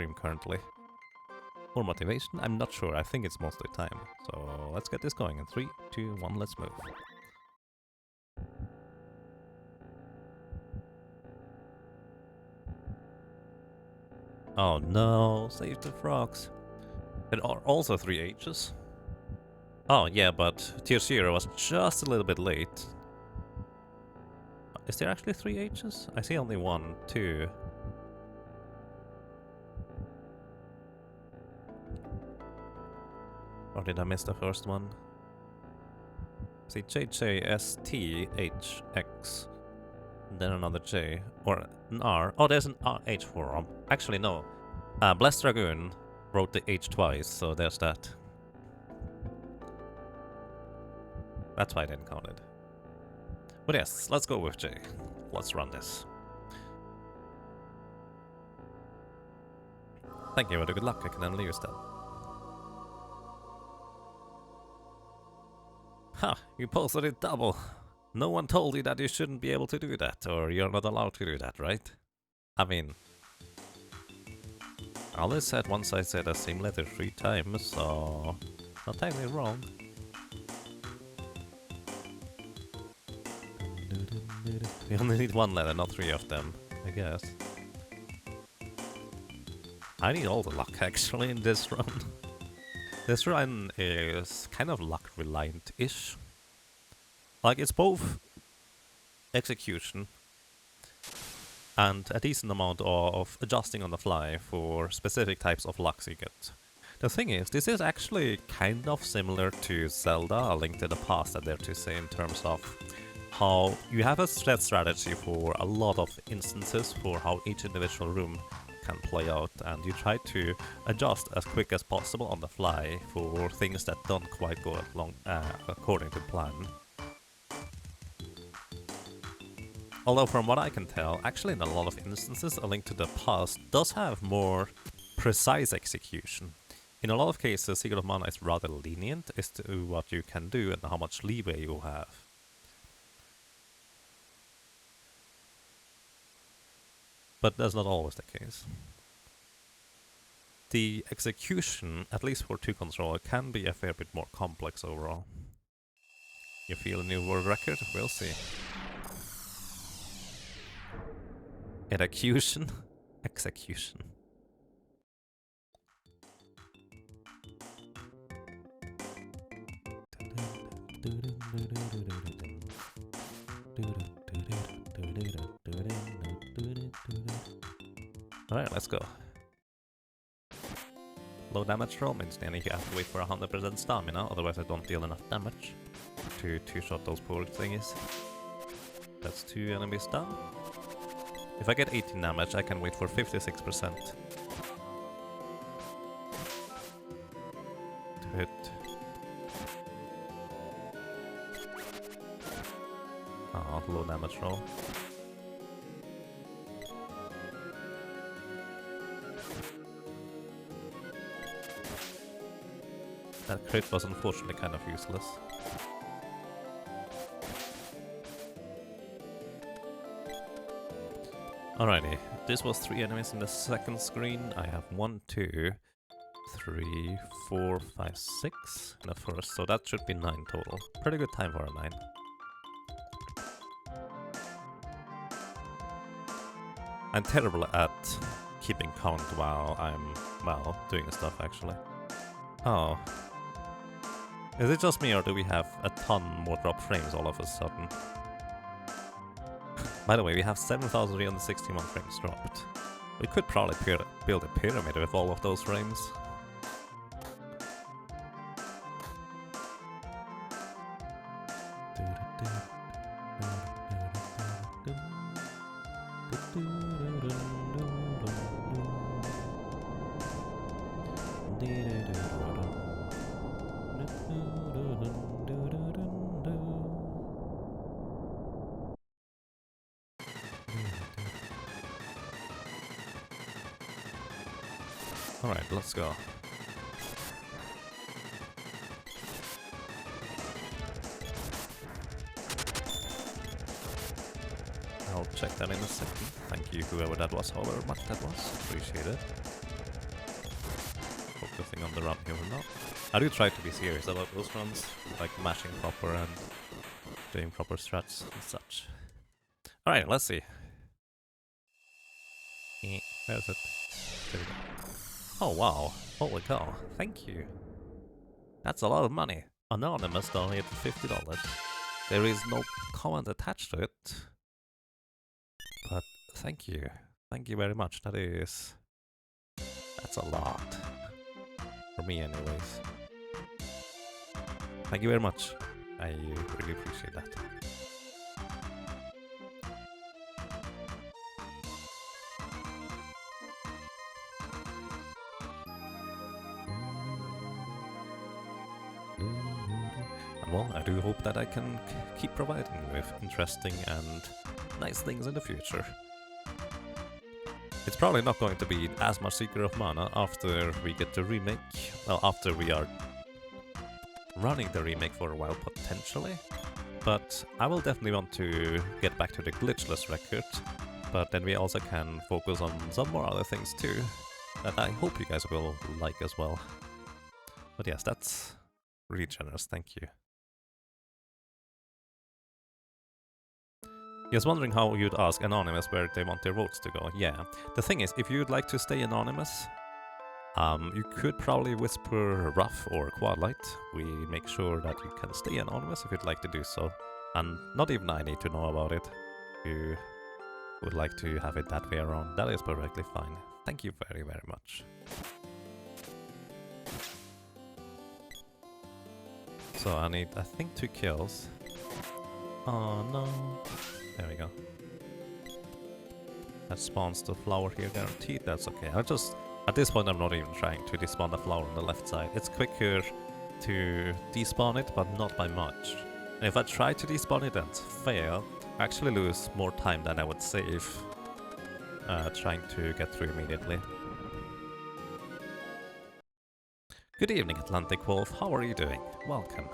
stream currently. Or motivation? I'm not sure. I think it's mostly time. So let's get this going in 3, 2, 1, let's move. Oh no, save the frogs. There are also 3 H's. Oh yeah, but tier 0 was just a little bit late. Is there actually 3 H's? I see only 1, 2. Or did I miss the first one? See JJSTHX. Then another J. Or an R. Oh, there's an H for them. Actually, no. Blessed Dragoon wrote the H twice, so there's that. That's why I didn't count it. But yes, let's go with J. Let's run this. Thank you for the good luck. I can only use that. Ha! You posted it double. No one told you that you shouldn't be able to do that, or you're not allowed to do that, right? I mean, Alice said once I said the same letter 3 times, so not technically wrong. We only need 1 letter, not 3 of them, I guess. I need all the luck actually in this run. This run is kind of luck reliant-ish. Like, it's both execution and a decent amount of adjusting on the fly for specific types of lucks you get. The thing is, this is actually kind of similar to Zelda, A Link to the Past, I dare to say, in terms of how you have a set strategy for a lot of instances for how each individual room can play out, and you try to adjust as quick as possible on the fly for things that don't quite go along according to plan. Although from what I can tell, actually in a lot of instances, A Link to the Past does have more precise execution. In a lot of cases, Secret of Mana is rather lenient as to what you can do and how much leeway you have. But that's not always the case. The execution, at least for 2-controller, can be a fair bit more complex overall. You feel a new world record? We'll see. Execution? Execution. Alright, let's go. Low damage roll means then you have to wait for 100% stamina, otherwise I don't deal enough damage to two-shot those poor thingies. That's 2 enemies down. If I get 18 damage, I can wait for 56% to hit. Oh, low damage roll. That crit was unfortunately kind of useless. Alrighty, this was 3 enemies in the second screen. I have 1, 2, 3, 4, 5, 6 in the first, so that should be 9 total. Pretty good time for a 9. I'm terrible at keeping count while I'm, well, doing stuff actually. Oh. Is it just me, or do we have a ton more drop frames all of a sudden? By the way, we have 7,361 frames dropped. We could probably build a pyramid with all of those frames. Alright, let's go. I'll check that in a second. Thank you, whoever that was, however much that was. Appreciate it. run here or not. I do try to be serious about those runs, like mashing proper and doing proper strats and such. Alright, let's see. Where is it? There we go. Oh wow, holy cow, thank you. That's a lot of money. Anonymous donated $50. There is no comment attached to it. But thank you. Thank you very much. That's a lot. For me anyways. Thank you very much. I really appreciate that. And well, I do hope that I can keep providing with interesting and nice things in the future. It's probably not going to be as much Secret of Mana after we get the remake. Well, after we are running the remake for a while, potentially. But I will definitely want to get back to the glitchless record. But then we also can focus on some more other things too, that I hope you guys will like as well. But yes, that's really generous, thank you. Just wondering how you'd ask Anonymous where they want their votes to go. Yeah, the thing is, if you'd like to stay anonymous, you could probably whisper Rough or Quadlight. We make sure that you can stay anonymous if you'd like to do so. And not even I need to know about it. If you would like to have it that way around, that is perfectly fine. Thank you very, very much. So I need, I think, 2 kills. Oh no. There we go. That spawns the flower here, guaranteed. That's okay. At this point, I'm not even trying to despawn the flower on the left side. It's quicker to despawn it, but not by much. And if I try to despawn it and fail, I actually lose more time than I would save trying to get through immediately. Good evening, Atlantic Wolf. How are you doing? Welcome.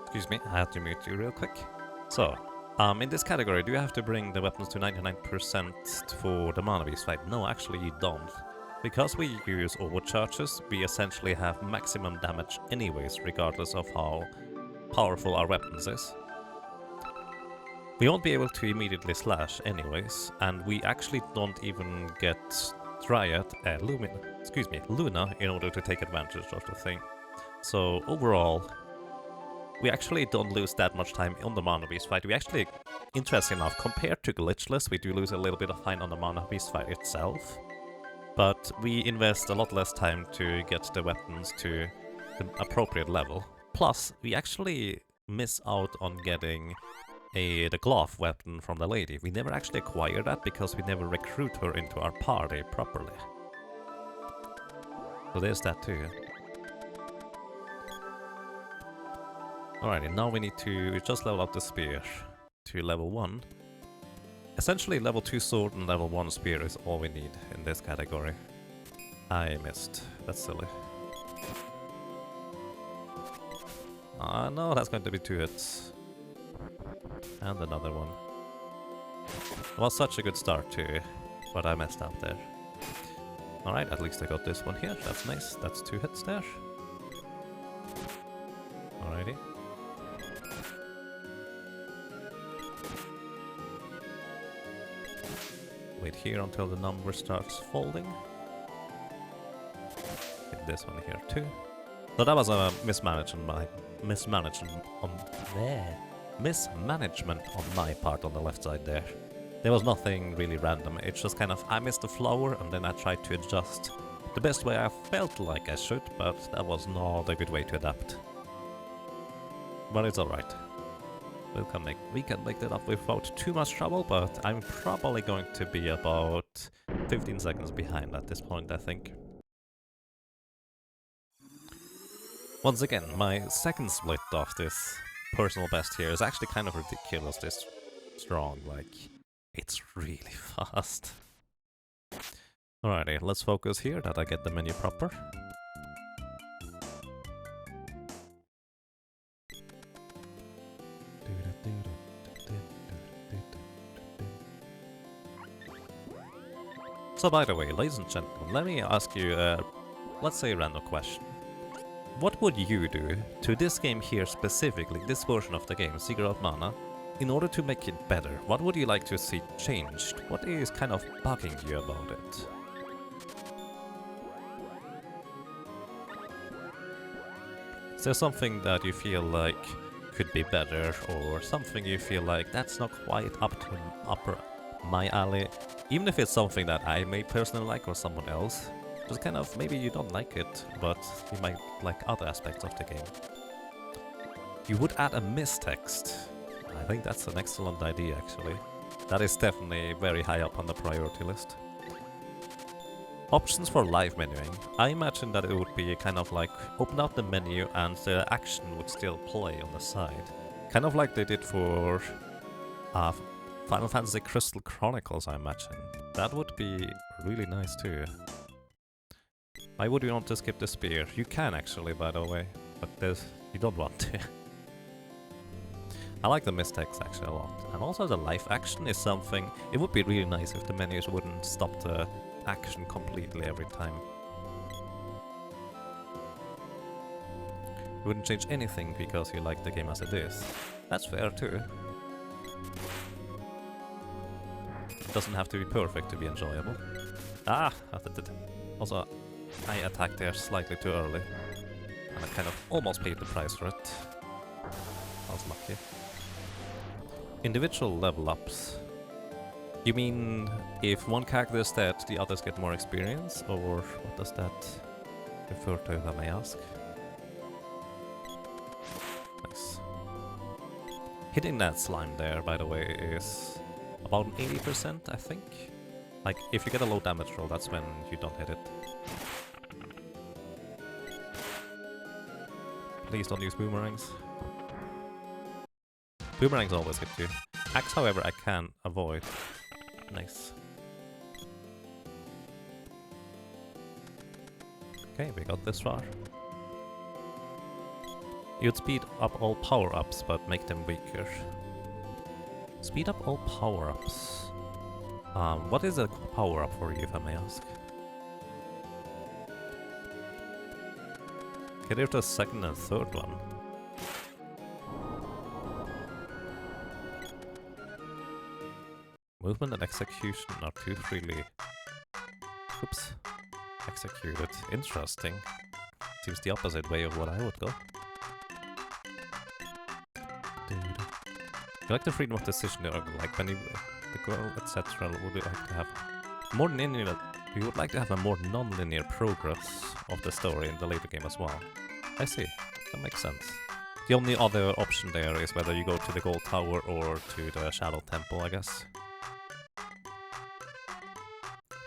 Excuse me, I have to mute you real quick. So, in this category, do you have to bring the weapons to 99% for the mana beast fight? No, actually you don't. Because we use overcharges, we essentially have maximum damage anyways, regardless of how powerful our weapons is. We won't be able to immediately slash anyways, and we actually don't even get Luna in order to take advantage of the thing. So overall, we actually don't lose that much time on the Mana Beast fight. We actually, interesting enough, compared to Glitchless, we do lose a little bit of time on the Mana Beast fight itself. But we invest a lot less time to get the weapons to the appropriate level. Plus, we actually miss out on getting the glove weapon from the lady. We never actually acquire that because we never recruit her into our party properly. So there's that too. Alrighty, now we need to just level up the spear to level 1. Essentially, level 2 sword and level 1 spear is all we need in this category. I missed. That's silly. No, that's going to be 2 hits. And another one. It was such a good start too, but I messed up there. Alright, at least I got this one here. That's nice. That's 2 hits there. Alrighty. here until the number starts folding. Hit this one here too. So that was a mismanagement on my part on the left side there. There was nothing really random. It's just kind of I missed the flower and then I tried to adjust the best way I felt like I should, but that was not a good way to adapt. But it's alright. We can make that up without too much trouble, but I'm probably going to be about 15 seconds behind at this point, I think. Once again, my second split of this personal best here is actually kind of ridiculously strong, like, it's really fast. Alrighty, let's focus here that I get the menu proper. So by the way, ladies and gentlemen, let me ask you, let's say a random question. What would you do to this game here specifically, this version of the game, Secret of Mana, in order to make it better? What would you like to see changed? What is kind of bugging you about it? Is there something that you feel like could be better, or something you feel like that's not quite up to my alley? Even if it's something that I may personally like or someone else, just kind of maybe you don't like it, but you might like other aspects of the game. You would add a mistext. I think that's an excellent idea, actually. That is definitely very high up on the priority list. Options for live menuing. I imagine that it would be kind of like open up the menu and the action would still play on the side. Kind of like they did for Final Fantasy Crystal Chronicles, I imagine. That would be really nice too. Why would you want to skip the spear? You can actually, by the way, but you don't want to. I like the mistext actually a lot. And also the live action is something, it would be really nice if the menus wouldn't stop the action completely every time. You wouldn't change anything because you like the game as it is. That's fair too. It doesn't have to be perfect to be enjoyable. Ah! Also, I attacked there slightly too early. And I kind of almost paid the price for it. I was lucky. Individual level ups. You mean if one character is dead, the others get more experience? Or what does that refer to, if I may ask? Nice. Hitting that slime there, by the way, is about 80%, I think. Like, if you get a low damage roll, that's when you don't hit it. Please don't use boomerangs. Boomerangs always hit you. Axe, however, I can avoid. Nice. Okay, we got this far. You'd speed up all power-ups, but make them weaker. Speed up all power-ups. What is a power-up for you, if I may ask? Okay, there's the second and third one. Movement and execution are too freely... Oops. Executed. Interesting. Seems the opposite way of what I would go. You like the freedom of decision, like when you... the girl, etc. Would you like to have more linear... You would like to have a more non-linear progress of the story in the later game as well. I see. That makes sense. The only other option there is whether you go to the Gold Tower or to the Shadow Temple, I guess.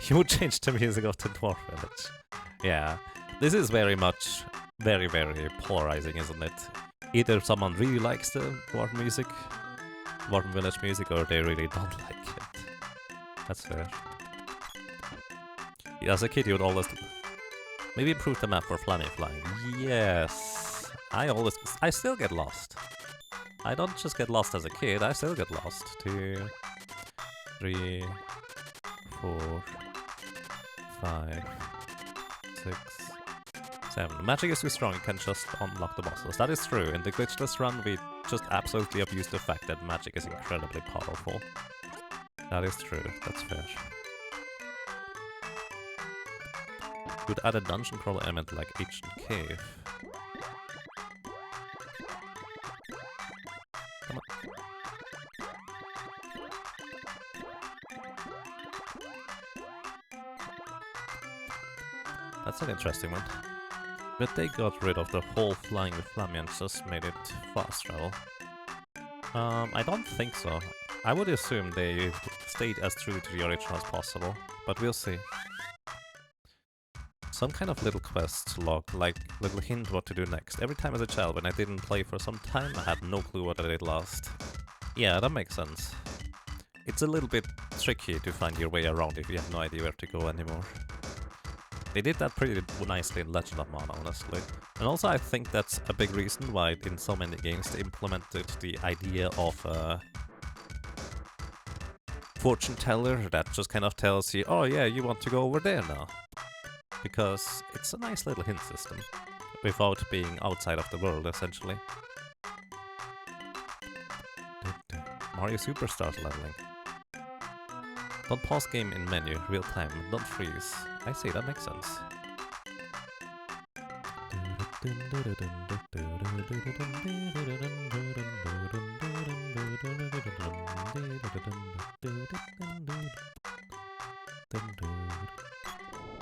You would change the music of the Dwarf Village. Yeah. This is very much... very, very polarizing, isn't it? Either someone really likes the Dwarf music, Dwarf Village music, or they really don't like it. That's fair. As a kid, you would always... maybe improve the map for flying. Yes! I still get lost. I don't just get lost as a kid, I still get lost. 2, 3, 4, 5, 6, 7. The magic is too strong, you can just unlock the bosses. That is true. In the glitchless run, we just absolutely abuse the fact that magic is incredibly powerful. That is true, that's fair. Could add a dungeon crawler element like ancient cave. Come on. That's an interesting one. But they got rid of the whole flying with Flammy and just made it fast travel. I don't think so. I would assume they stayed as true to the original as possible, but we'll see. Some kind of little quest log, like little hint what to do next. Every time as a child when I didn't play for some time, I had no clue what I did last. Yeah, that makes sense. It's a little bit tricky to find your way around if you have no idea where to go anymore. They did that pretty nicely in Legend of Mana, honestly. And also I think that's a big reason why in so many games they implemented the idea of a fortune teller that just kind of tells you, oh yeah, you want to go over there now. Because it's a nice little hint system, without being outside of the world, essentially. Mario Superstars leveling. Don't pause game in menu, real time, don't freeze. I see, that makes sense.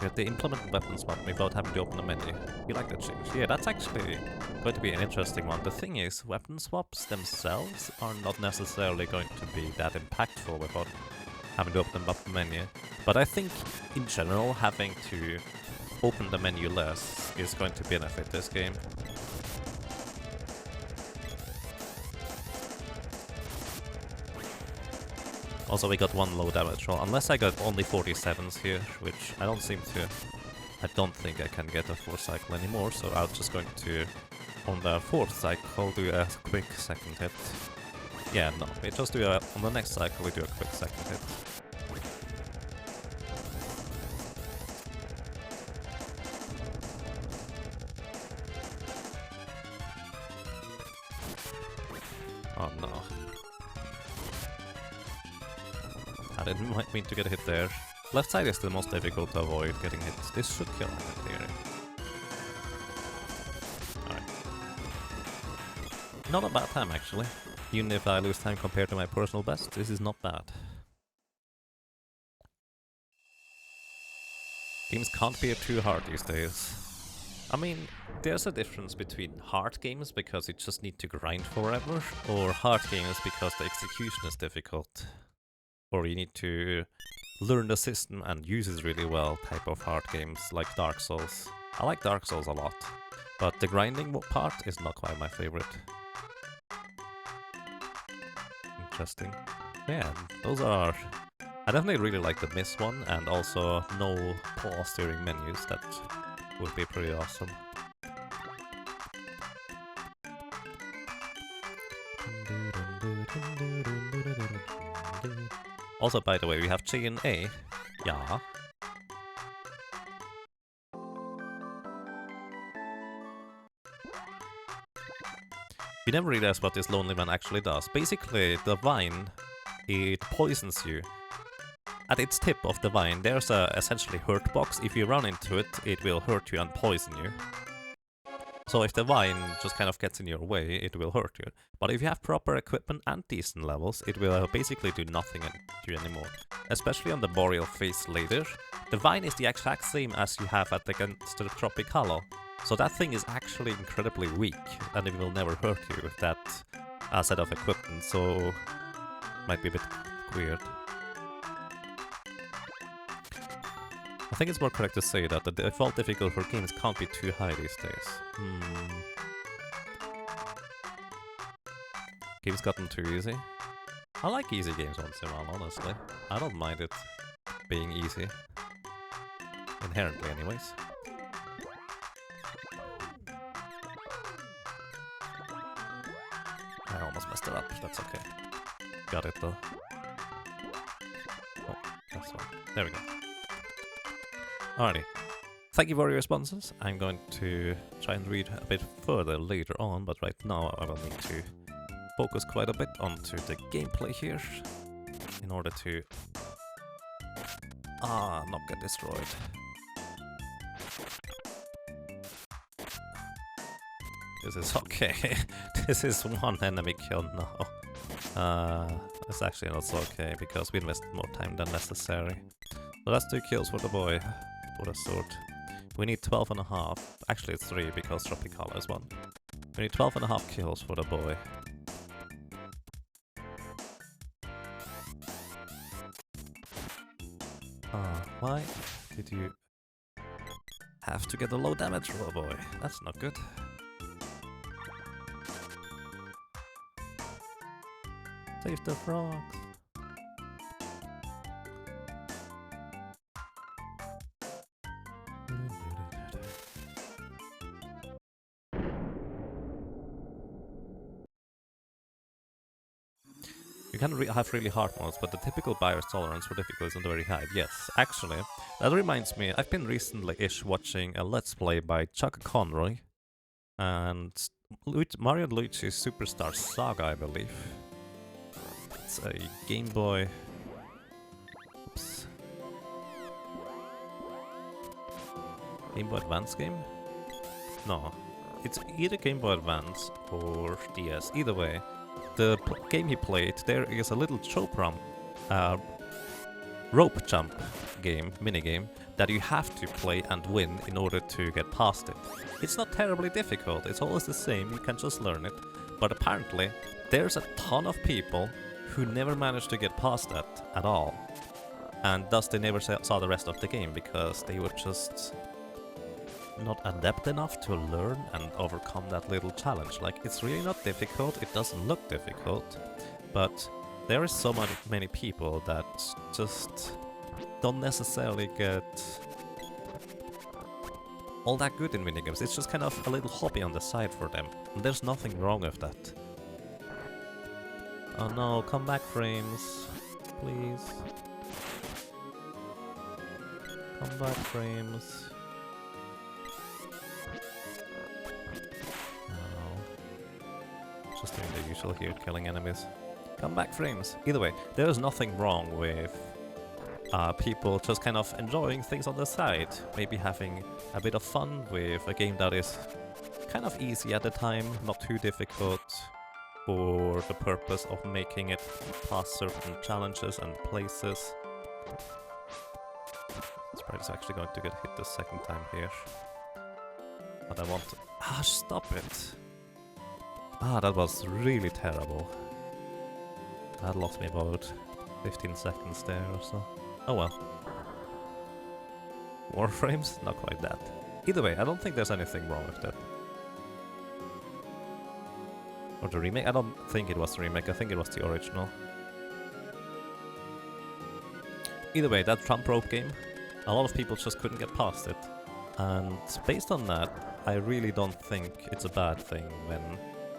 Yeah, they implemented weapon swap without having to open the menu. You like that change? Yeah, that's actually going to be an interesting one. The thing is, weapon swaps themselves are not necessarily going to be that impactful without having to open up the menu. But I think, in general, having to open the menu less is going to benefit this game. Also, we got one low damage roll, unless I got only 47s here, which I don't seem to. I don't think I can get a 4th cycle anymore, so I'm just going to, on the 4th cycle, do a quick second hit. Yeah, no, we just do a, on the next cycle we do a quick second hit. Oh no. I didn't mean to get a hit there. Left side is the most difficult to avoid getting hit. This should kill him in theory. Alright. Not a bad time actually. Even if I lose time compared to my personal best, this is not bad. Games can't be too hard these days. I mean, there's a difference between hard games because you just need to grind forever, or hard games because the execution is difficult. Or you need to learn the system and use it really well type of hard games like Dark Souls. I like Dark Souls a lot, but the grinding part is not quite my favorite. Interesting. Yeah, those are... I definitely really like the miss one, and also no pause during menus. That would be pretty awesome. Also, by the way, we have chain A. Yeah. You never realize what this Lonely Man actually does. Basically, the vine, it poisons you. At its tip of the vine, there's a essentially hurt box. If you run into it, it will hurt you and poison you. So if the vine just kind of gets in your way, it will hurt you. But if you have proper equipment and decent levels, it will basically do nothing to you anymore. Especially on the Boreal phase later. The vine is the exact same as you have at the Tropic Hollow. So that thing is actually incredibly weak, and it will never hurt you with that set of equipment, so might be a bit weird. I think it's more correct to say that the default difficulty for games can't be too high these days. Games gotten too easy? I like easy games once in a while, honestly. I don't mind it being easy. Inherently, anyways. I almost messed it up, that's okay. Got it though. Oh, that's one. There we go. Alrighty. Thank you for your responses. I'm going to try and read a bit further later on, but right now I will need to focus quite a bit onto the gameplay here in order to not get destroyed. This is okay. This is one enemy kill now. It's actually not so okay, because we invested more time than necessary. So that's 2 kills for the boy, for the sword. We need 12.5. Actually it's 3, because Tropicala is 1. We need 12.5 kills for the boy. Why did you have to get a low damage roll, boy? That's not good. Save the frogs. You can have really hard modes, but the typical buyer's tolerance for difficulty isn't very high. Yes, actually, that reminds me, I've been recently-ish watching a Let's Play by Chuck Conroy and Mario & Luigi's Superstar Saga, I believe. It's a Game Boy... Oops. Game Boy Advance game? No. It's either Game Boy Advance or DS. Either way, the game he played, there is a little rope jump game, minigame, that you have to play and win in order to get past it. It's not terribly difficult, it's always the same, you can just learn it. But apparently, there's a ton of people who never managed to get past that at all. And thus they never saw the rest of the game, because they were just not adept enough to learn and overcome that little challenge. Like, it's really not difficult, it doesn't look difficult, but there is so many people that just don't necessarily get all that good in minigames. It's just kind of a little hobby on the side for them, and there's nothing wrong with that. Oh no, come back frames, please. Come back frames. Just doing the usual here, killing enemies. Come back frames. Either way, there is nothing wrong with people just kind of enjoying things on the side. Maybe having a bit of fun with a game that is kind of easy at the time, not too difficult, for the purpose of making it past certain challenges and places. Sprite is actually going to get hit the second time here. But I want to... Ah, stop it! Ah, that was really terrible. That lost me about 15 seconds there or so. Oh well. Warframes? Not quite that. Either way, I don't think there's anything wrong with that. Or the remake? I don't think it was the remake, I think it was the original. Either way, that jump rope game, a lot of people just couldn't get past it. And based on that, I really don't think it's a bad thing when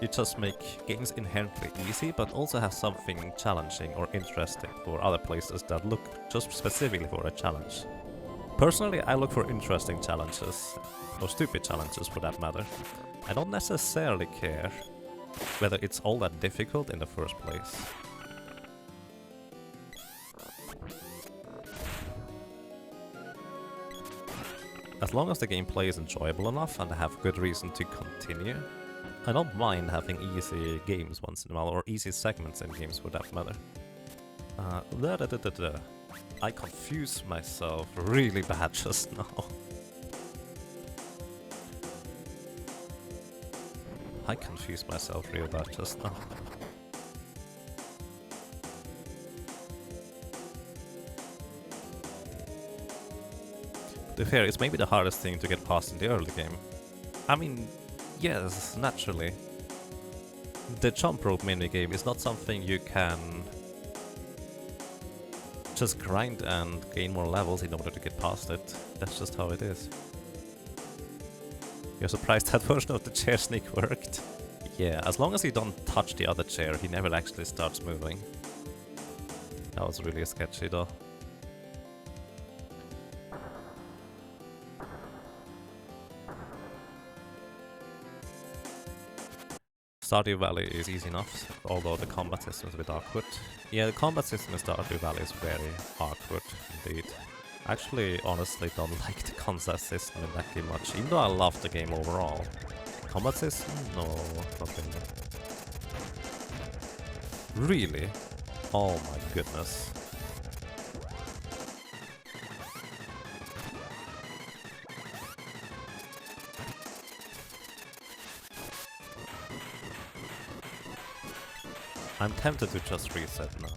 you just make games inherently easy, but also have something challenging or interesting for other places that look just specifically for a challenge. Personally, I look for interesting challenges, or stupid challenges for that matter. I don't necessarily care whether it's all that difficult in the first place. As long as the gameplay is enjoyable enough and I have good reason to continue, I don't mind having easy games once in a while, or easy segments in games for that matter. I confuse myself really bad just now. I confused myself real bad just now. To be fair, it's maybe the hardest thing to get past in the early game. I mean, yes, naturally. The jump rope minigame is not something you can just grind and gain more levels in order to get past it. That's just how it is. You're surprised that version of the chair sneak worked? Yeah, as long as you don't touch the other chair, he never actually starts moving. That was really sketchy though. Stardew Valley is easy enough, although the combat system is a bit awkward. Yeah, the combat system in Stardew Valley is very awkward indeed. I actually honestly don't like the combat system in that game much, even though I love the game overall. Combat system? No, not really. Really? Oh my goodness. I'm tempted to just reset now.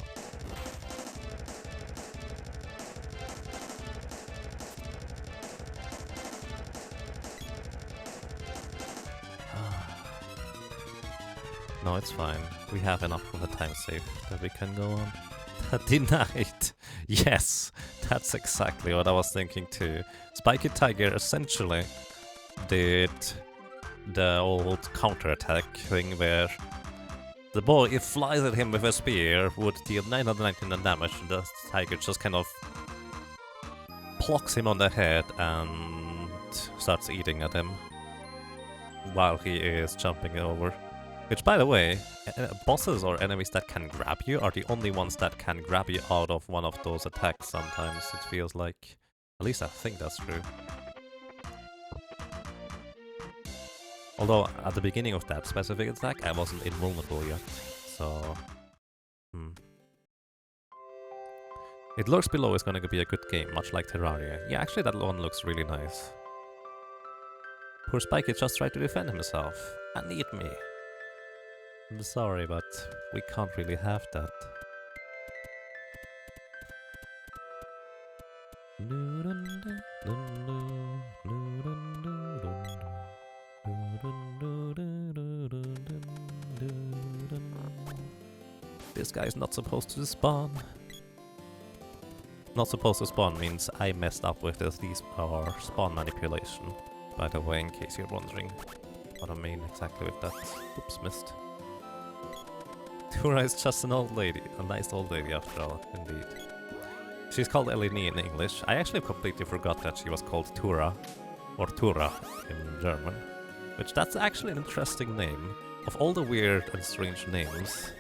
No, it's fine. We have enough of a time save that we can go on. Denied! Yes! That's exactly what I was thinking too. Spiky Tiger essentially did the old counterattack thing where the boy, if flies at him with a spear, would deal 999 damage, and the tiger just kind of plucks him on the head and starts eating at him while he is jumping over. Which, by the way, bosses or enemies that can grab you are the only ones that can grab you out of one of those attacks sometimes, it feels like. At least I think that's true. Although, at the beginning of that specific attack, I wasn't invulnerable yet, so... It lurks below is gonna be a good game, much like Terraria. Yeah, actually that one looks really nice. Poor Spikey just tried to defend himself, and eat me. I'm sorry, but we can't really have that. This guy is not supposed to spawn. Not supposed to spawn means I messed up with this. These are spawn manipulation, by the way, in case you're wondering what I mean exactly with that. Oops, missed. Tura is just an old lady, a nice old lady after all, indeed. She's called Eleni in English. I actually completely forgot that she was called Tura, or Tura in German. Which, that's actually an interesting name. Of all the weird and strange names,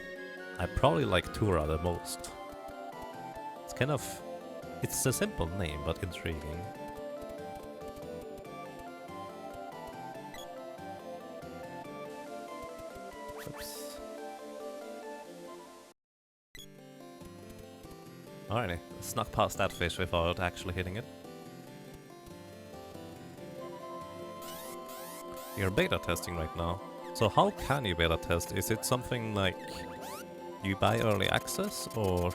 I probably like Tura the most. It's kind of... it's a simple name, but intriguing. Oops. Alrighty, snuck past that fish without actually hitting it. You're beta testing right now. So how can you beta test? Is it something like you buy early access, or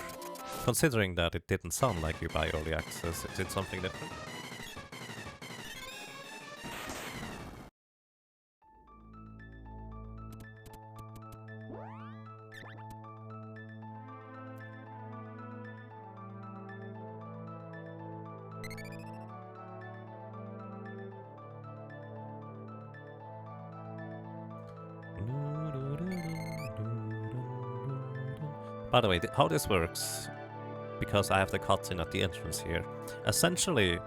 considering that it didn't sound like you buy early access, is it something different? By the way, how this works, because I have the cutscene at the entrance here, essentially,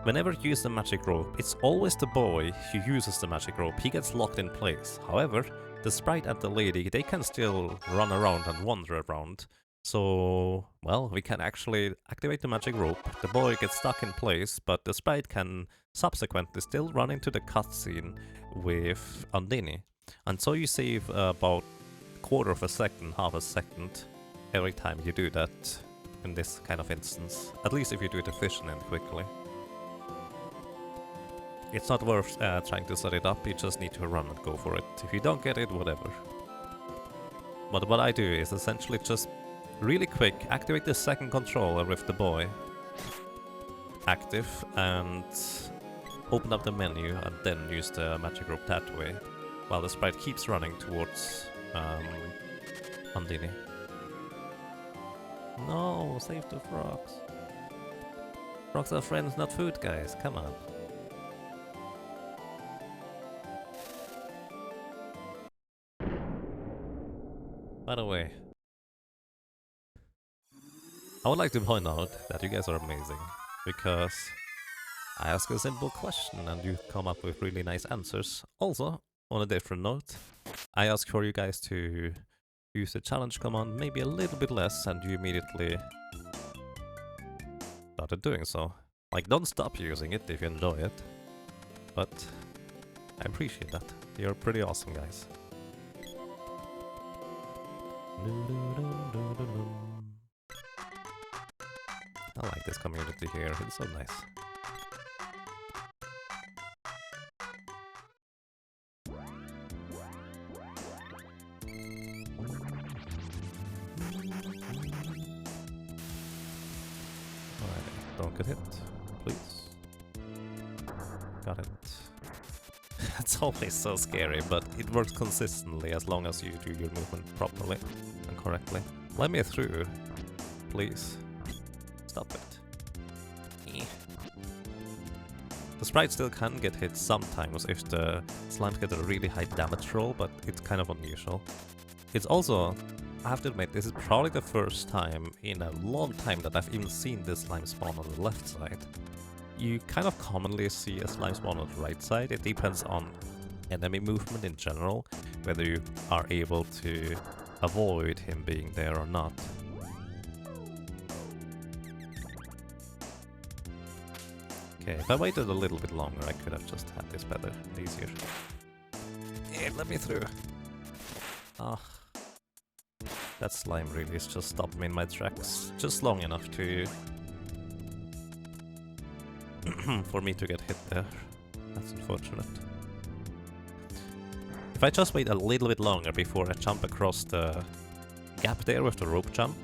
whenever you use the magic rope, it's always the boy who uses the magic rope. He gets locked in place. However, the sprite and the lady, they can still run around and wander around. So, well, we can actually activate the magic rope. The boy gets stuck in place, but the sprite can subsequently still run into the cutscene with Undini. And so you save about quarter of a second, half a second, every time you do that in this kind of instance. At least if you do it efficiently and quickly. It's not worth trying to set it up, you just need to run and go for it. If you don't get it, whatever. But what I do is essentially just really quick activate the second controller with the boy active and open up the menu and then use the magic rope that way, while the sprite keeps running towards Undini. No, save the frogs. Frogs are friends, not food, guys. Come on. By the way, I would like to point out that you guys are amazing, because I ask a simple question and you come up with really nice answers. Also, on a different note, I ask for you guys to use the challenge command maybe a little bit less, and you immediately started doing so. Like, don't stop using it if you enjoy it, but I appreciate that. You're pretty awesome, guys. I like this community here, it's so nice. Alright, don't get hit, please. Got it. It's always so scary, but it works consistently as long as you do your movement properly and correctly. Let me through, please. Stop it. The sprite still can get hit sometimes if the slimes get a really high damage roll, but it's kind of unusual. It's also, I have to admit, this is probably the first time in a long time that I've even seen this slime spawn on the left side. You kind of commonly see a slime spawn on the right side. It depends on enemy movement in general, whether you are able to avoid him being there or not. Okay, if I waited a little bit longer, I could have just had this better, easier. Yeah, let me through. Ah, that slime really is just stopped me in my tracks, just long enough to for me to get hit there. That's unfortunate. If I just wait a little bit longer before I jump across the gap there with the rope jump,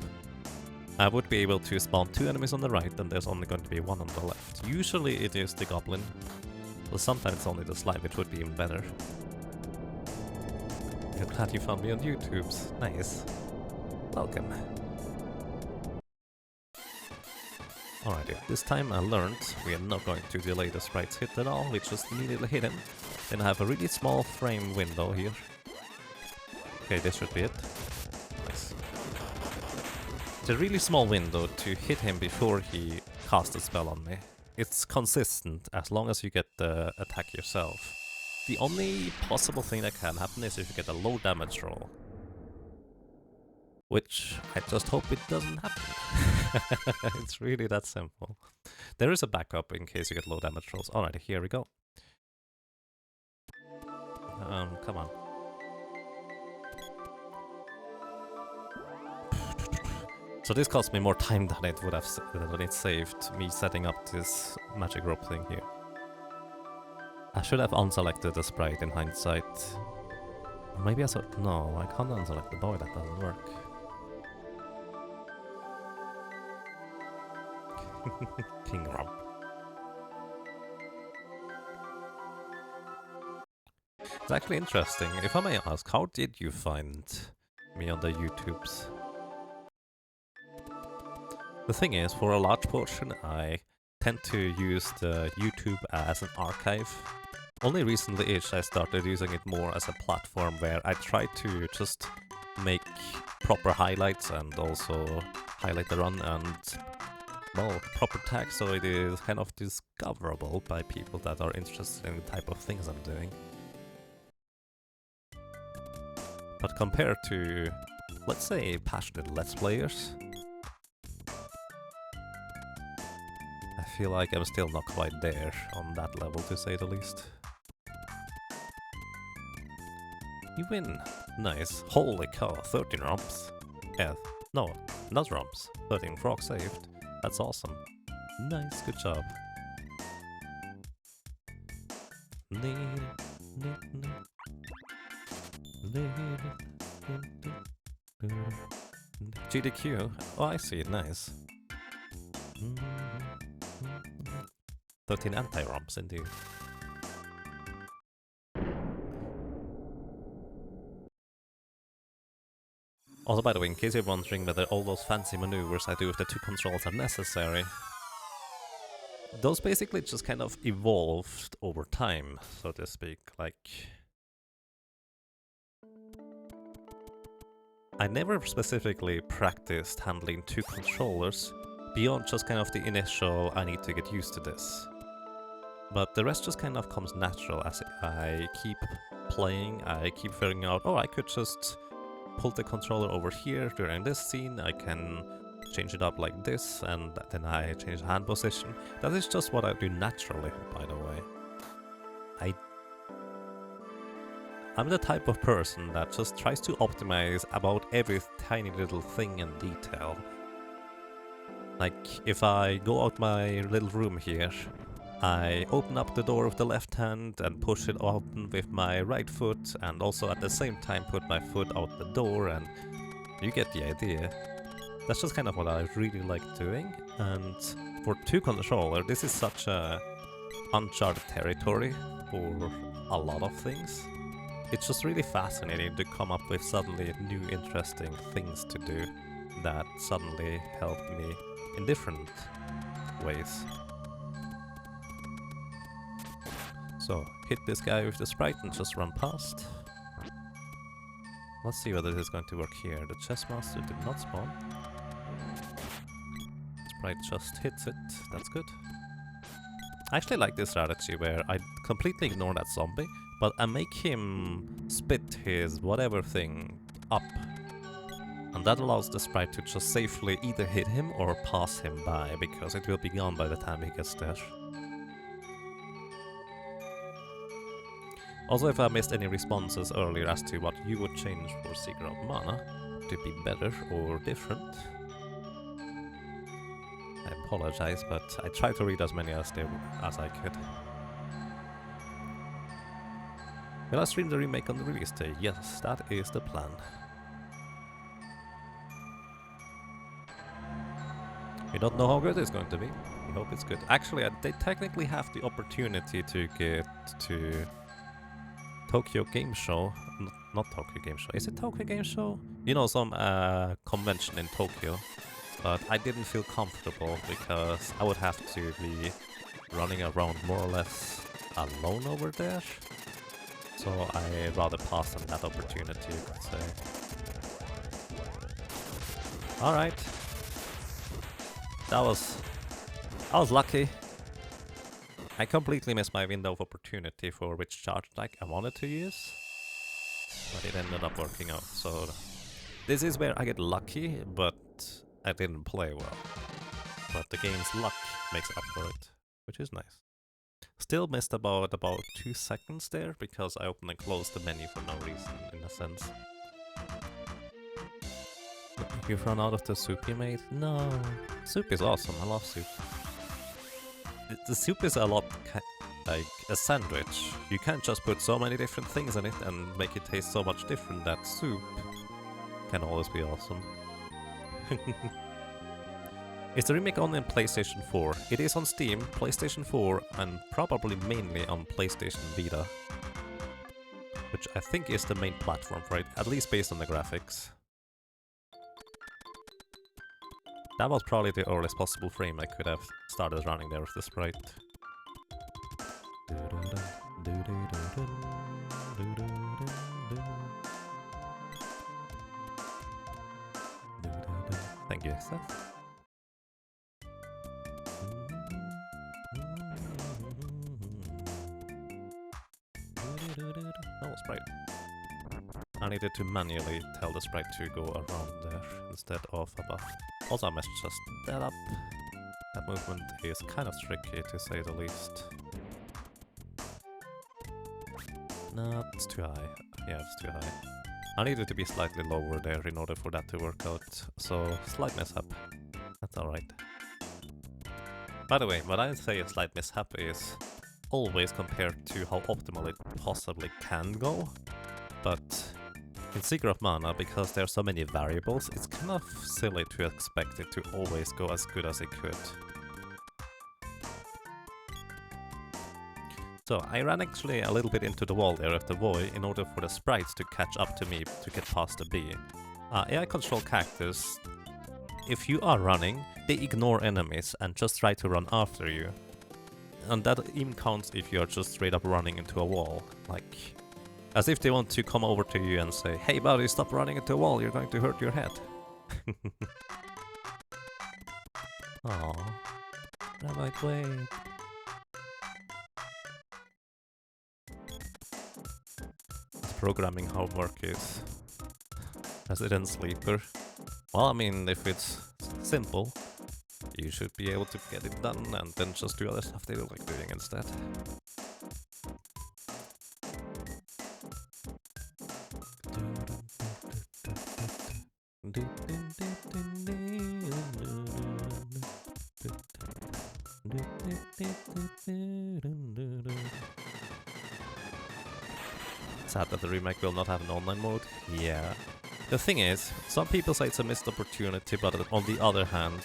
I would be able to spawn 2 enemies on the right and there's only going to be 1 on the left. Usually it is the goblin, but sometimes it's only the slime, which would be even better. I'm glad you found me on YouTube. Nice. Welcome. Alrighty, this time I learned we are not going to delay the sprite's hit at all, we just immediately hit him. Then I have a really small frame window here. Okay, this should be it. Nice. It's a really small window to hit him before he casts a spell on me. It's consistent as long as you get the attack yourself. The only possible thing that can happen is if you get a low damage roll. Which I just hope it doesn't happen. It's really that simple. There is a backup in case you get low damage rolls. Alright, here we go. Come on. So this cost me more time than it would have than it saved me setting up this magic rope thing here. I should have unselected the sprite in hindsight. Maybe I should. No, I can't unselect the boy, that doesn't work. King Rump. It's actually interesting. If I may ask, how did you find me on the YouTubes? The thing is, for a large portion, I tend to use the YouTube as an archive. Only recently-ish I started using it more as a platform where I try to just make proper highlights and also highlight the run and, well, proper tags so it is kind of discoverable by people that are interested in the type of things I'm doing. But compared to, let's say, passionate Let's Players, I feel like I'm still not quite there on that level, to say the least. You win. Nice. Holy cow, 13 romps. Yeah, no, not romps. 13 frogs saved. That's awesome. Nice, good job. GDQ. Oh, I see. Nice. 13 anti-romps indeed. Also, by the way, in case you're wondering whether all those fancy maneuvers I do with the 2 controls are necessary, those basically just kind of evolved over time, so to speak. Like, I never specifically practiced handling 2 controllers beyond just kind of the initial I need to get used to this. But the rest just kind of comes natural as I keep playing. I keep figuring out, oh, I could just pull the controller over here during this scene, I can change it up like this, and then I change the hand position. That is just what I do naturally, by the way. I'm the type of person that just tries to optimize about every tiny little thing in detail. Like, if I go out my little room here, I open up the door with the left hand and push it open with my right foot, and also at the same time put my foot out the door, and you get the idea. That's just kind of what I really like doing, and for 2-controller, this is such a uncharted territory for a lot of things. It's just really fascinating to come up with suddenly new interesting things to do that suddenly help me in different ways. So, hit this guy with the sprite and just run past. Let's see whether this is going to work here. The chess master did not spawn. Sprite just hits it, that's good. I actually like this strategy where I completely ignore that zombie, but I make him spit his whatever thing up. And that allows the sprite to just safely either hit him or pass him by, because it will be gone by the time he gets there. Also, if I missed any responses earlier as to what you would change for Seeker of Mana to be better or different, I apologize, but I tried to read as many as I could. Will I stream the remake on the release day? Yes, that is the plan. We don't know how good it's going to be. We hope it's good. Actually, they technically have the opportunity to get to Tokyo Game Show. Not Tokyo Game Show. Is it Tokyo Game Show? You know, some convention in Tokyo. But I didn't feel comfortable because I would have to be running around more or less alone over there. So I rather pass on that opportunity, you could say. Alright. I was lucky. I completely missed my window of opportunity for which charge attack I wanted to use. But it ended up working out, so this is where I get lucky, but I didn't play well. But the game's luck makes up for it, which is nice. Still missed about 2 seconds there, because I opened and closed the menu for no reason, in a sense. You've run out of the soup you made? No. Soup is awesome, I love soup. The soup is a lot like a sandwich. You can't just put so many different things in it and make it taste so much different that soup can always be awesome. Is the remake only on PlayStation 4? It is on Steam, PlayStation 4, and probably mainly on PlayStation Vita. Which I think is the main platform for it, at least based on the graphics. That was probably the earliest possible frame I could have started running there with the sprite. Thank you, Seth. No, sprite. I needed to manually tell the sprite to go around there instead of above. Also, I messed just that up. That movement is kind of tricky, to say the least. No, it's too high. Yeah, it's too high. I needed to be slightly lower there in order for that to work out, so slight mishap. That's alright. By the way, when I say a slight mishap is always compared to how optimal it possibly can go, but in Seeker of Mana, because there are so many variables, it's kind of silly to expect it to always go as good as it could. So I ran actually a little bit into the wall there of the void in order for the sprites to catch up to me to get past the bee. AI control cactus, if you are running, they ignore enemies and just try to run after you. And that even counts if you're just straight up running into a wall, like as if they want to come over to you and say, "Hey buddy, stop running into a wall, you're going to hurt your head." Aww. Rabbi Quaid. Programming homework is Resident Sleeper. Well, I mean, if it's simple, you should be able to get it done and then just do other stuff they don't like doing instead. Sad that the remake will not have an online mode. Yeah. The thing is, some people say it's a missed opportunity, but on the other hand,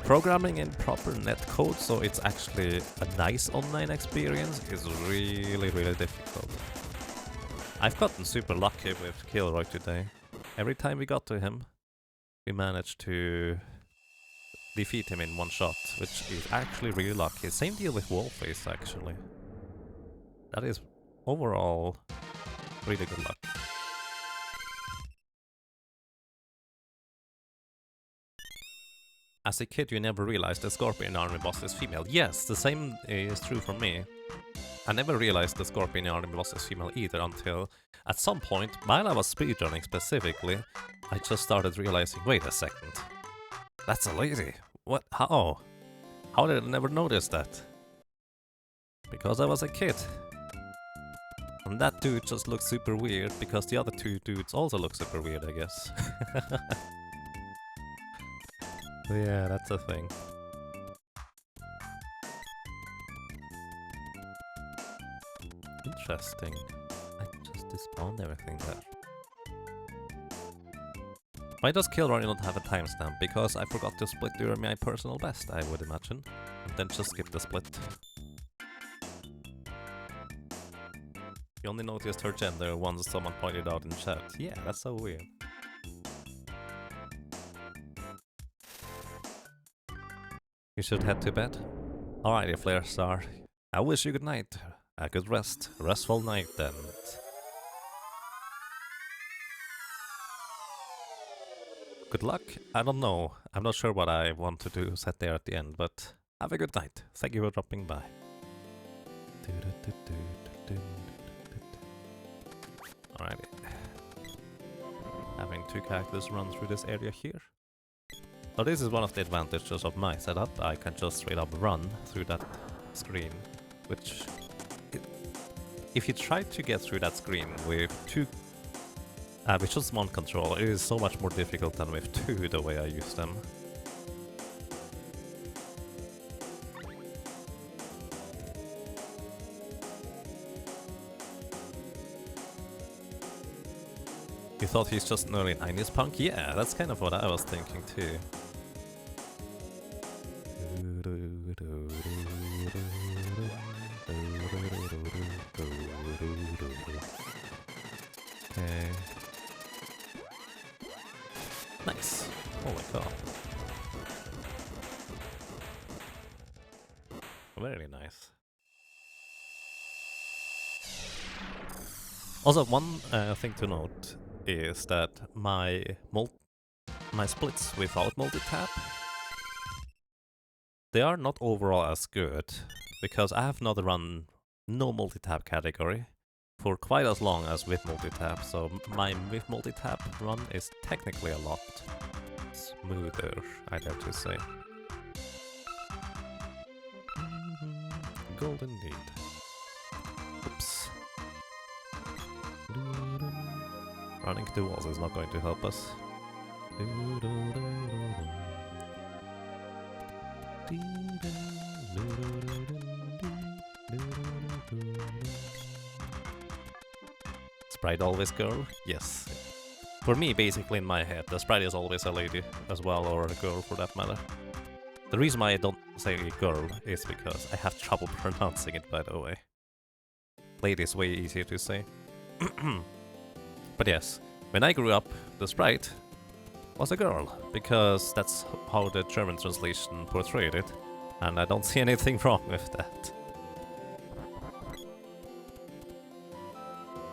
programming in proper netcode so it's actually a nice online experience is really, really difficult. I've gotten super lucky with Kilroy today. Every time we got to him, we managed to defeat him in one shot, which is actually really lucky. Same deal with Wallface, actually. That is overall really good luck. As a kid, you never realized the Scorpion Army boss is female. Yes, the same is true for me. I never realized the Scorpion Army boss is female either until, at some point, while I was speedrunning specifically, I just started realizing, wait a second, that's a lady. What? How? How did I never notice that? Because I was a kid. And that dude just looks super weird because the other two dudes also look super weird, I guess. Yeah, that's a thing. Interesting. I just despawned everything there. Why does Kilroy not have a timestamp? Because I forgot to split during my personal best, I would imagine. And then just skip the split. You only noticed her gender once someone pointed out in chat. Yeah, that's so weird. You should head to bed. Alrighty, Flare Star. I wish you good night. A good rest. Restful night then. Good luck? I don't know. I'm not sure what I want to do set there at the end, but have a good night. Thank you for dropping by. Alrighty. Having two characters run through this area here. So this is one of the advantages of my setup. I can just straight up run through that screen, which... if you try to get through that screen with with just one controller, it is so much more difficult than with two, the way I use them. You thought he's just an early 90s punk? Yeah, that's kind of what I was thinking too. Okay. Nice. Holy cow. Very nice. Also, one thing to note is that my splits without multitab, they are not overall as good, because I have not run no multitab category for quite as long as with multitab, so my with multitab run is technically a lot smoother, I dare to say. Golden indeed. Oops. Running to walls is not going to help us. Sprite always girl? Yes. For me, basically in my head, the sprite is always a lady as well, or a girl for that matter. The reason why I don't say girl is because I have trouble pronouncing it, by the way. Lady is way easier to say. But yes, when I grew up, the sprite was a girl, because that's how the German translation portrayed it, and I don't see anything wrong with that.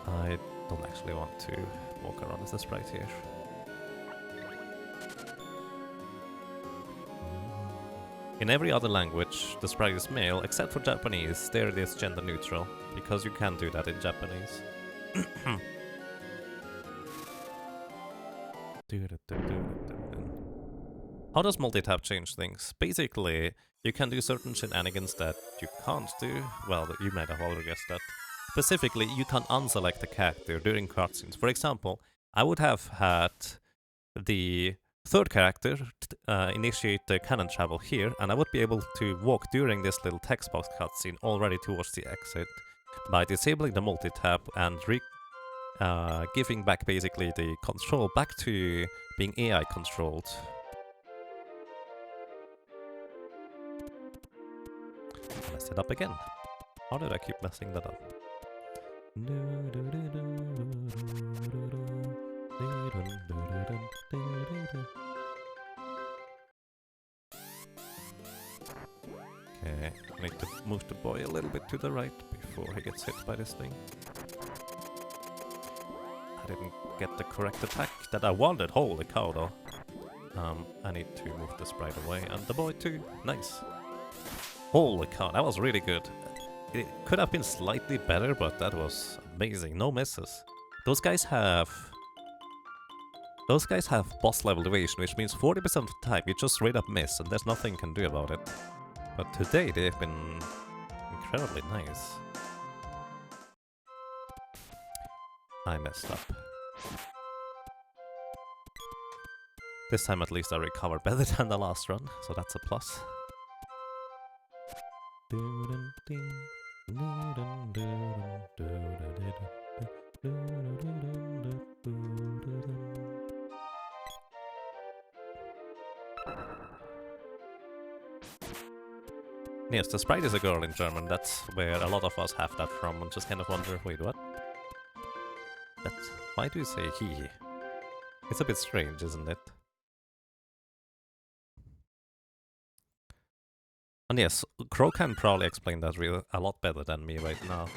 I don't actually want to walk around as a sprite here. In every other language, the sprite is male, except for Japanese. There it is gender neutral, because you can do that in Japanese. How does multitab change things? Basically, you can do certain shenanigans that you can't do. Well, you might have already guessed that. Specifically, you can unselect a character during cutscenes. For example, I would have had the third character initiate the cannon travel here, and I would be able to walk during this little text box cutscene already towards the exit by disabling the multi-tap and giving back basically the control back to being AI controlled. I messed it up again. How did I keep messing that up? Okay, I need to move the boy a little bit to the right before he gets hit by this thing. I didn't get the correct attack that I wanted. Holy cow, though. I need to move the sprite away, and the boy too. Nice. Holy cow, that was really good. It could have been slightly better, but that was amazing. No misses. Those guys have boss level evasion, which means 40% of the time you just straight up miss, and there's nothing you can do about it. But today they've been incredibly nice. I messed up. This time at least I recovered better than the last run, so that's a plus. Yes, the sprite is a girl in German. That's where a lot of us have that from, and just kind of wonder, wait, what? Why do you say he? It's a bit strange, isn't it? And yes, Crow can probably explain that a lot better than me right now.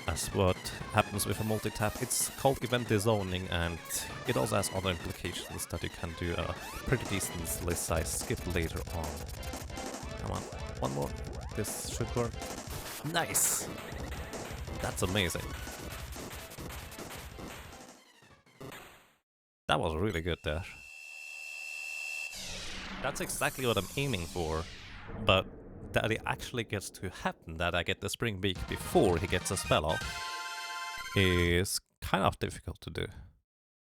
As what happens with a multi-tap, it's called event dezoning, and it also has other implications that you can do a pretty decently sized skip later on. Come on, one more. This should work. Nice! That's amazing. That was really good there. That's exactly what I'm aiming for, but that it actually gets to happen, that I get the spring beak before he gets a spell off, is kind of difficult to do.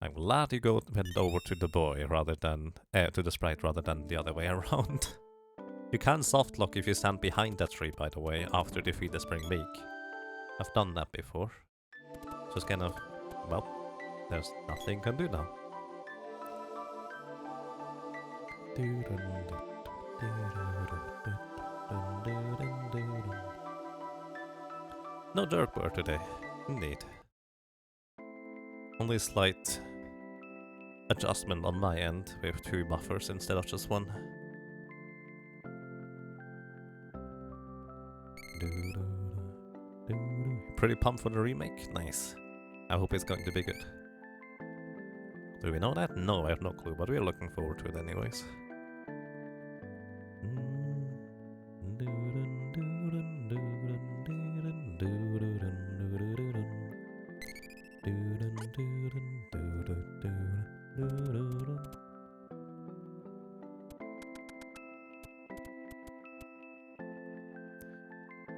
I'm glad you went over to the boy rather than to the sprite rather than the other way around. You can softlock if you stand behind that tree, by the way, after defeat the spring beak. I've done that before. Just kind of, well, there's nothing you can do now. No jerk bird today, indeed. Only a slight adjustment on my end with 2 buffers instead of just 1. Pretty pumped for the remake? Nice. I hope it's going to be good. Do we know that? No, I have no clue, but we're looking forward to it anyways.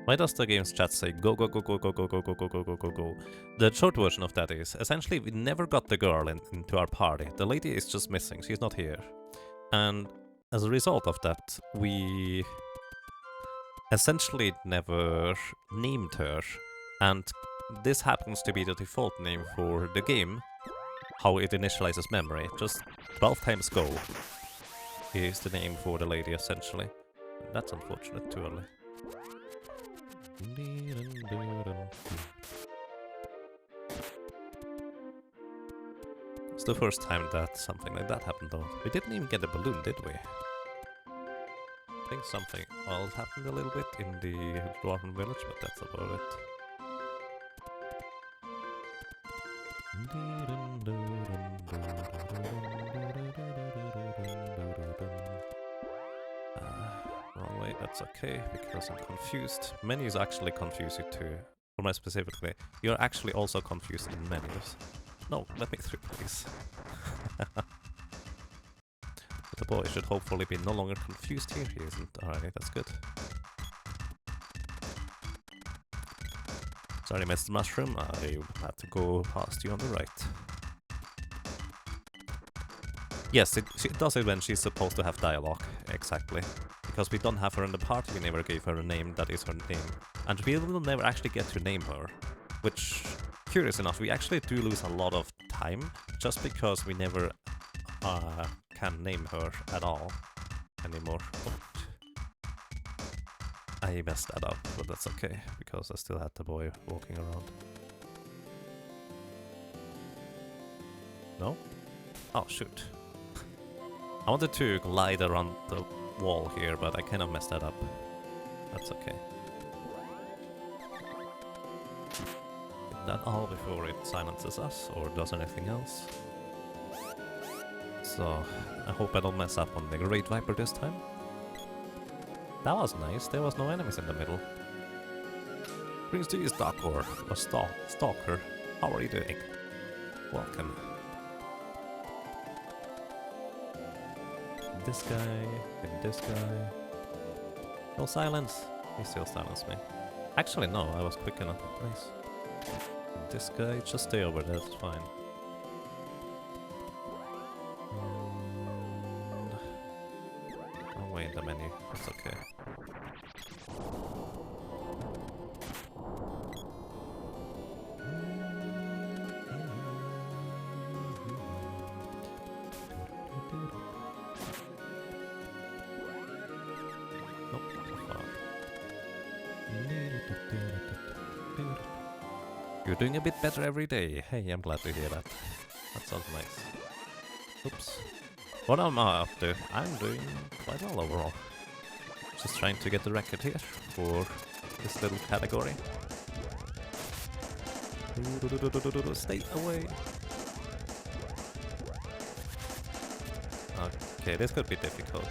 Why does the game's chat say go go go go go go go go go go go go go? The short version of that is, essentially we never got the girl into our party. The lady is just missing, she's not here. And as a result of that, we essentially never named her. And this happens to be the default name for the game, how it initializes memory. Just 12 times go is the name for the lady, essentially. That's unfortunate, too early. It's the first time that something like that happened, though. We didn't even get a balloon, did we? I think something else happened a little bit in the Dwarven village, but that's about it. Wrong way, that's okay, because I'm confused. Menus actually confuse you too. For my specifically, you're actually also confused in menus. No, let me through, please. The boy should hopefully be no longer confused here. He isn't. Alright, that's good. Sorry, Mr. Mushroom. I had to go past you on the right. Yes, she does it when she's supposed to have dialogue, exactly. Because we don't have her in the party, we never gave her a name that is her name. And we will never actually get to name her. Which, curious enough, we actually do lose a lot of time just because we never can name her at all anymore. Oh. I messed that up, but that's okay, because I still had the boy walking around. No? Oh, shoot. I wanted to glide around the wall here, but I kind of messed that up. That's okay. Get that all before it silences us, or does anything else. So, I hope I don't mess up on the Great Viper this time. That was nice, there was no enemies in the middle. Brings to you, Stalker, or Stalker. How are you doing? Welcome. This guy, and this guy. No silence! He still silenced me. Actually, no, I was quick enough. Nice. And this guy, just stay over there, that's fine. Oh, wait, the menu. That's okay. You're doing a bit better every day. Hey, I'm glad to hear that. That sounds nice. Oops. What am I up to? I'm doing quite well overall. Just trying to get the record here for this little category. Stay away! Okay, this could be difficult.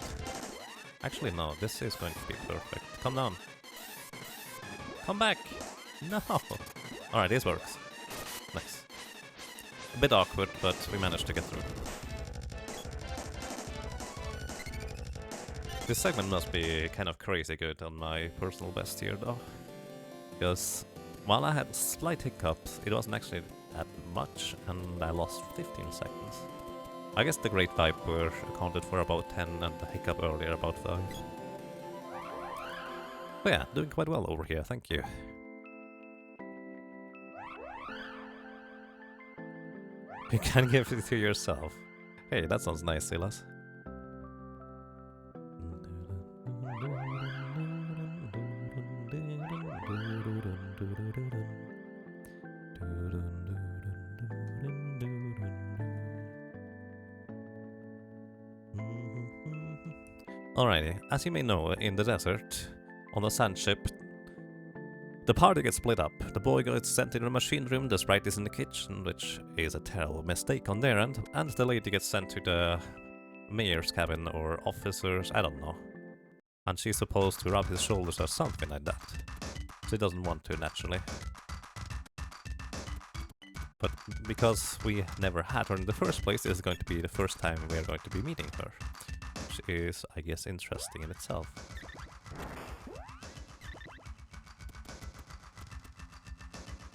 Actually, no, this is going to be perfect. Come down. Come back! No! Alright, this works. Nice. A bit awkward, but we managed to get through. This segment must be kind of crazy good on my personal best here, though. Because while I had slight hiccups, it wasn't actually that much, and I lost 15 seconds. I guess the Great Viper accounted for about 10, and the hiccup earlier about 5. But yeah, doing quite well over here, thank you. You can give it to yourself. Hey, that sounds nice, Silas. Alrighty, as you may know, in the desert, on a sand ship, the party gets split up. The boy gets sent in the machine room, the sprite is in the kitchen, which is a terrible mistake on their end, and the lady gets sent to the mayor's cabin or officers, I don't know. And she's supposed to rub his shoulders or something like that. She doesn't want to, naturally. But because we never had her in the first place, this is going to be the first time we are going to be meeting her. Which is, I guess, interesting in itself.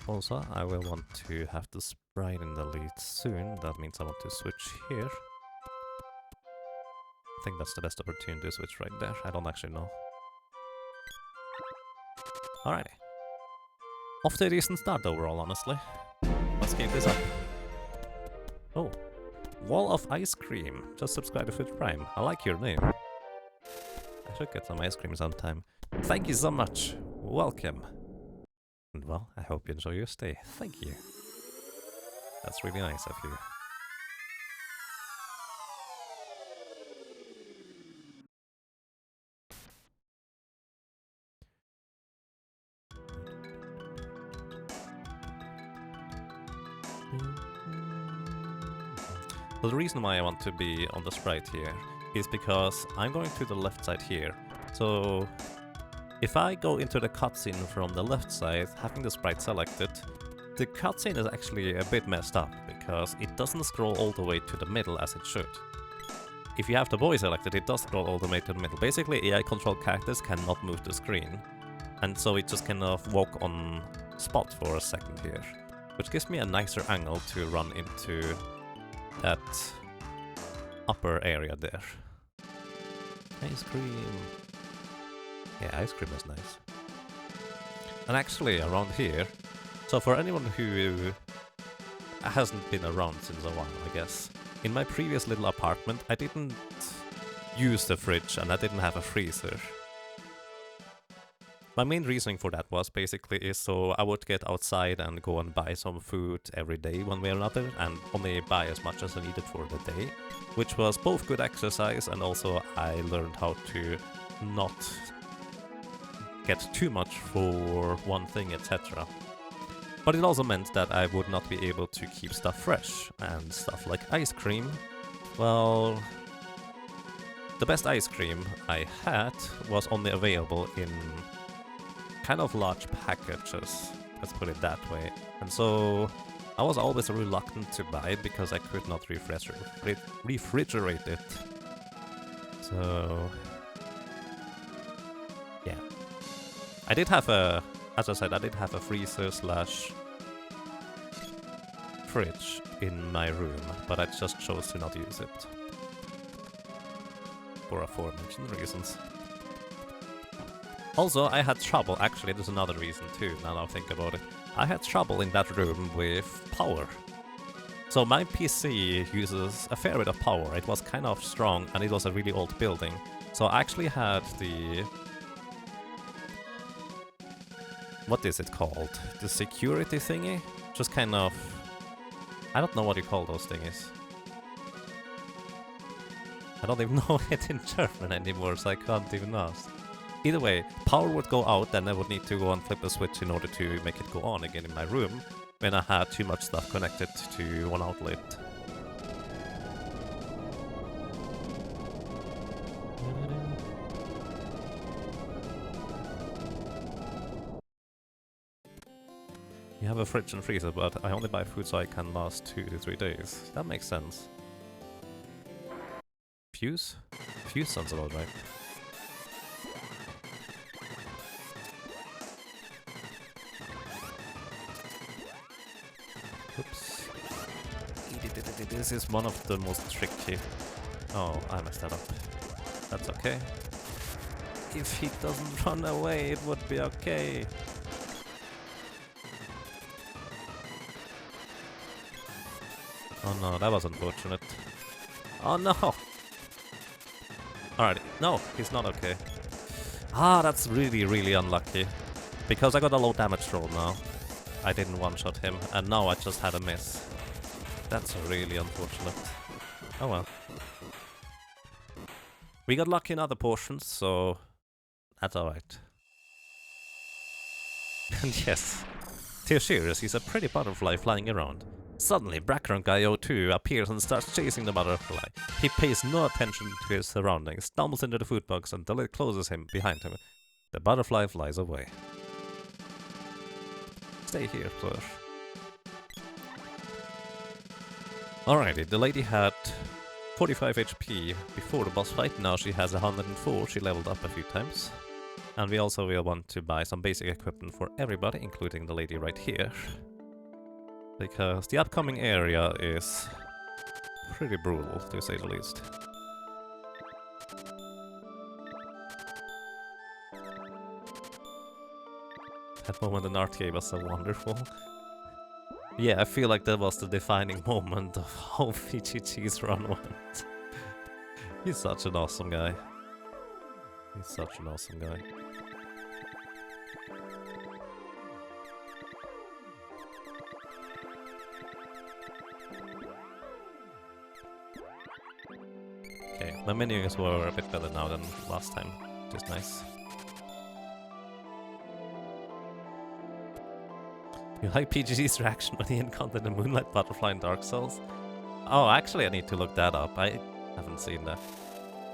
Also, I will want to have the sprite in the lead soon. That means I want to switch here. I think that's the best opportunity to switch right there. I don't actually know. Alrighty. Off to a decent start overall, honestly. Let's keep this up. Oh. Wall of Ice Cream. Just subscribe to Twitch Prime. I like your name. I should get some ice cream sometime. Thank you so much. Welcome. And well, I hope you enjoy your stay. Thank you. That's really nice of you. So the reason why I want to be on the sprite here is because I'm going to the left side here. So if I go into the cutscene from the left side, having the sprite selected, the cutscene is actually a bit messed up because it doesn't scroll all the way to the middle as it should. If you have the boy selected, it does scroll all the way to the middle. Basically, AI-controlled characters cannot move the screen, and so it just kind of walk on spot for a second here, which gives me a nicer angle to run into that upper area there. Ice cream. Yeah, ice cream is nice. And actually, around here, so for anyone who hasn't been around since a while, I guess, in my previous little apartment, I didn't use the fridge and I didn't have a freezer. My main reasoning for that was basically is so I would get outside and go and buy some food every day one way or another and only buy as much as I needed for the day, which was both good exercise and also I learned how to not get too much for one thing, etc. But it also meant that I would not be able to keep stuff fresh, and stuff like ice cream, well, the best ice cream I had was only available in kind of large packages, let's put it that way. And so I was always reluctant to buy it because I could not refrigerate it. So yeah. I did have a, as I said, I did have a freezer slash fridge in my room, but I just chose to not use it. For aforementioned reasons. Also, I had trouble, actually there's another reason too, now that I think about it. I had trouble in that room with power. So my PC uses a fair bit of power, it was kind of strong and it was a really old building. So I actually had the... what is it called? The security thingy? Just kind of... I don't know what you call those thingies. I don't even know it in German anymore, so I can't even ask. Either way, power would go out, then I would need to go and flip a switch in order to make it go on again in my room, when I had too much stuff connected to one outlet. You have a fridge and freezer, but I only buy food so I can last 2 to 3 days. That makes sense. Fuse? Fuse sounds about right. Oops. This is one of the most tricky... Oh, I messed that up. That's okay. If he doesn't run away, it would be okay. Oh no, that was unfortunate. Oh no! Alright, no, he's not okay. Ah, that's really unlucky. Because I got a low damage roll now. I didn't one-shot him, and now I just had a miss. That's really unfortunate. Oh well. We got lucky in other portions, so that's alright. And yes, Theoshirus is a pretty butterfly flying around. Suddenly, background guy O2 appears and starts chasing the butterfly. He pays no attention to his surroundings, stumbles into the food box until it closes him behind him. The butterfly flies away. Stay here, sir. Alrighty, the lady had 45 HP before the boss fight, now she has 104, she leveled up a few times. And we also will want to buy some basic equipment for everybody, including the lady right here. Because the upcoming area is pretty brutal, to say the least. That moment in art gave us so wonderful. Yeah, I feel like that was the defining moment of how VGG's run went. He's such an awesome guy. He's such an awesome guy. Okay, my menus were a bit better now than last time, which is nice. You like PGG's reaction when he encountered the Moonlight Butterfly in Dark Souls? Oh, actually I need to look that up, I haven't seen that.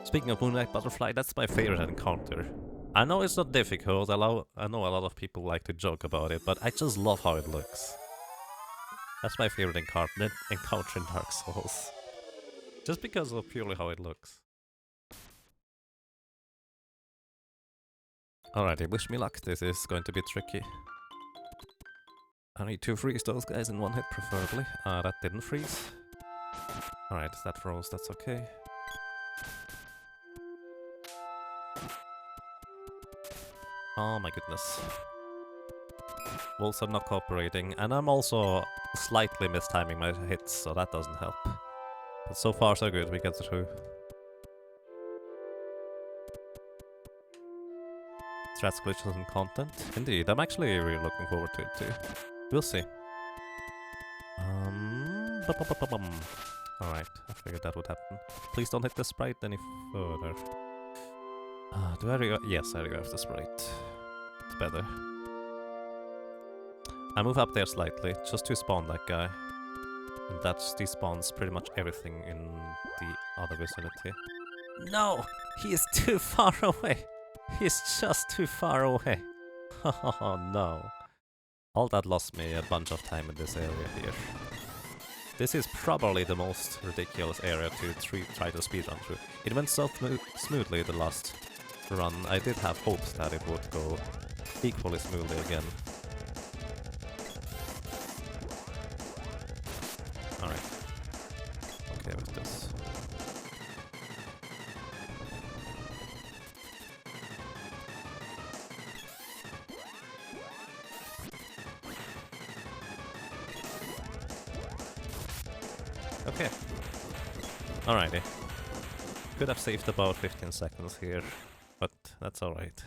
Speaking of Moonlight Butterfly, that's my favorite encounter. I know it's not difficult, I know a lot of people like to joke about it, but I just love how it looks. That's my favorite encounter in Dark Souls. Just because of purely how it looks. Alrighty, wish me luck, this is going to be tricky. I need to freeze those guys in one hit, preferably. That didn't freeze. Alright, that froze, that's okay. Oh my goodness. Wolves are not cooperating, and I'm also slightly mistiming my hits, so that doesn't help. But so far so good, we get through. Strats, glitches, and content. Indeed, I'm actually really looking forward to it too. We'll see. Alright, I figured that would happen. Please don't hit the sprite any further. Do I yes, I regraph the sprite. It's better. I move up there slightly, just to spawn that guy. And that despawns pretty much everything in the other vicinity. No! He is too far away! He's just too far away! Oh no. All that lost me a bunch of time in this area here. This is probably the most ridiculous area to try to speedrun through. It went so smoothly the last run. I did have hopes that it would go equally smoothly again. Alright. Okay with this. Okay. Alrighty. Could have saved about 15 seconds here, but that's alright.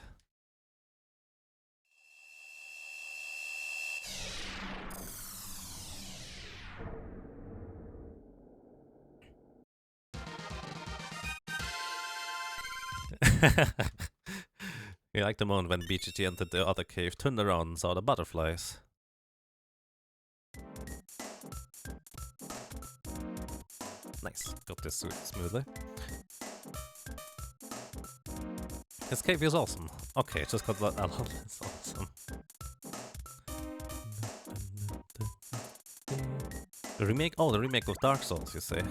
You like the moment when BGT entered the other cave, turned around, saw the butterflies. Nice, got this smoothly. This cave is awesome. Okay, just got that alone. It's awesome. The remake? Oh, the remake of Dark Souls, you say?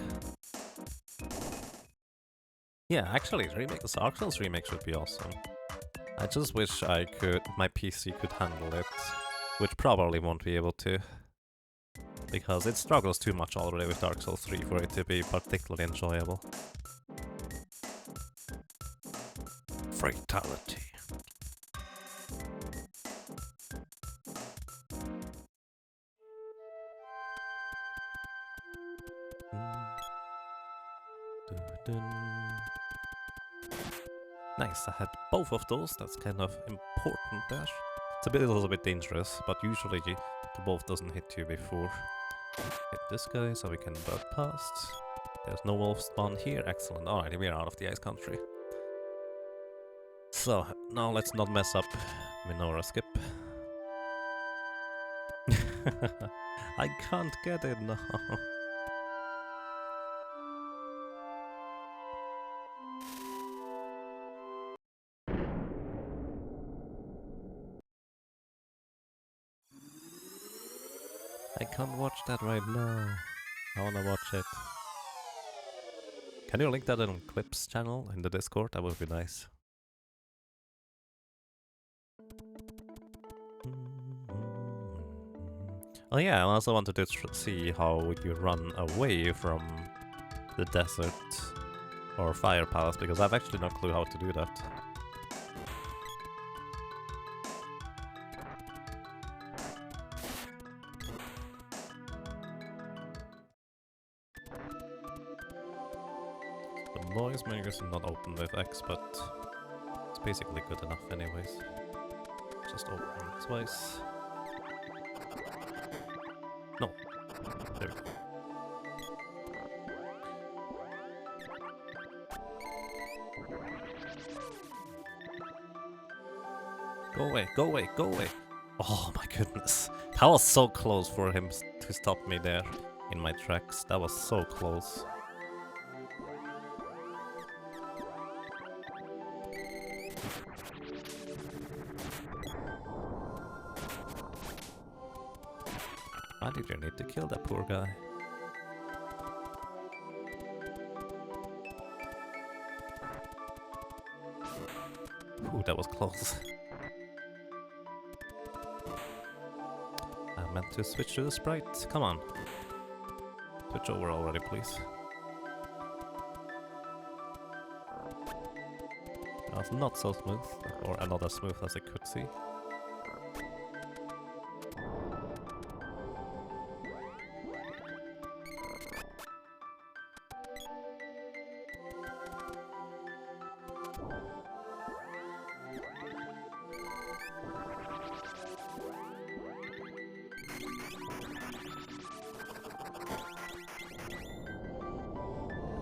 Yeah, actually, the remake, the Dark Souls remake should be awesome. I just wish my PC could handle it, which probably won't be able to. Because it struggles too much already with Dark Souls 3 for it to be particularly enjoyable. Fatality. Nice, I had both of those, that's kind of important there. It's a little bit dangerous, but usually the wolf doesn't hit you before. Hit this guy so we can bird past. There's no wolf spawn here, excellent. Alright, we're out of the ice country. So, now let's not mess up Minora skip. I can't get it now. I can't watch that right now. I wanna watch it. Can you link that in Clips channel in the Discord? That would be nice. Oh yeah, I also wanted to see how you run away from the desert or fire palace, because I've actually no clue how to do that. The noise menu is not open with X, but it's basically good enough anyways. Just open it twice. No. There we go. Go away, go away, go away! Oh my goodness. That was so close for him to stop me there in my tracks. That was so close. Why did you need to kill that poor guy? Ooh, that was close. I meant to switch to the sprite. Come on. Switch over already, please. That's not so smooth, or not as smooth as it could see.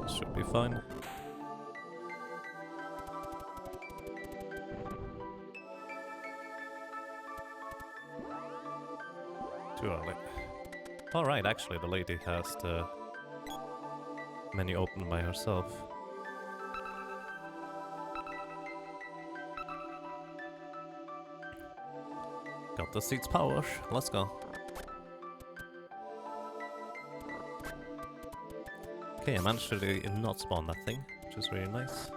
Should be fine. Too early. Alright, actually the lady has the menu open by herself. Got the seat's power. Let's go. Okay, I managed to not spawn that thing, which is really nice.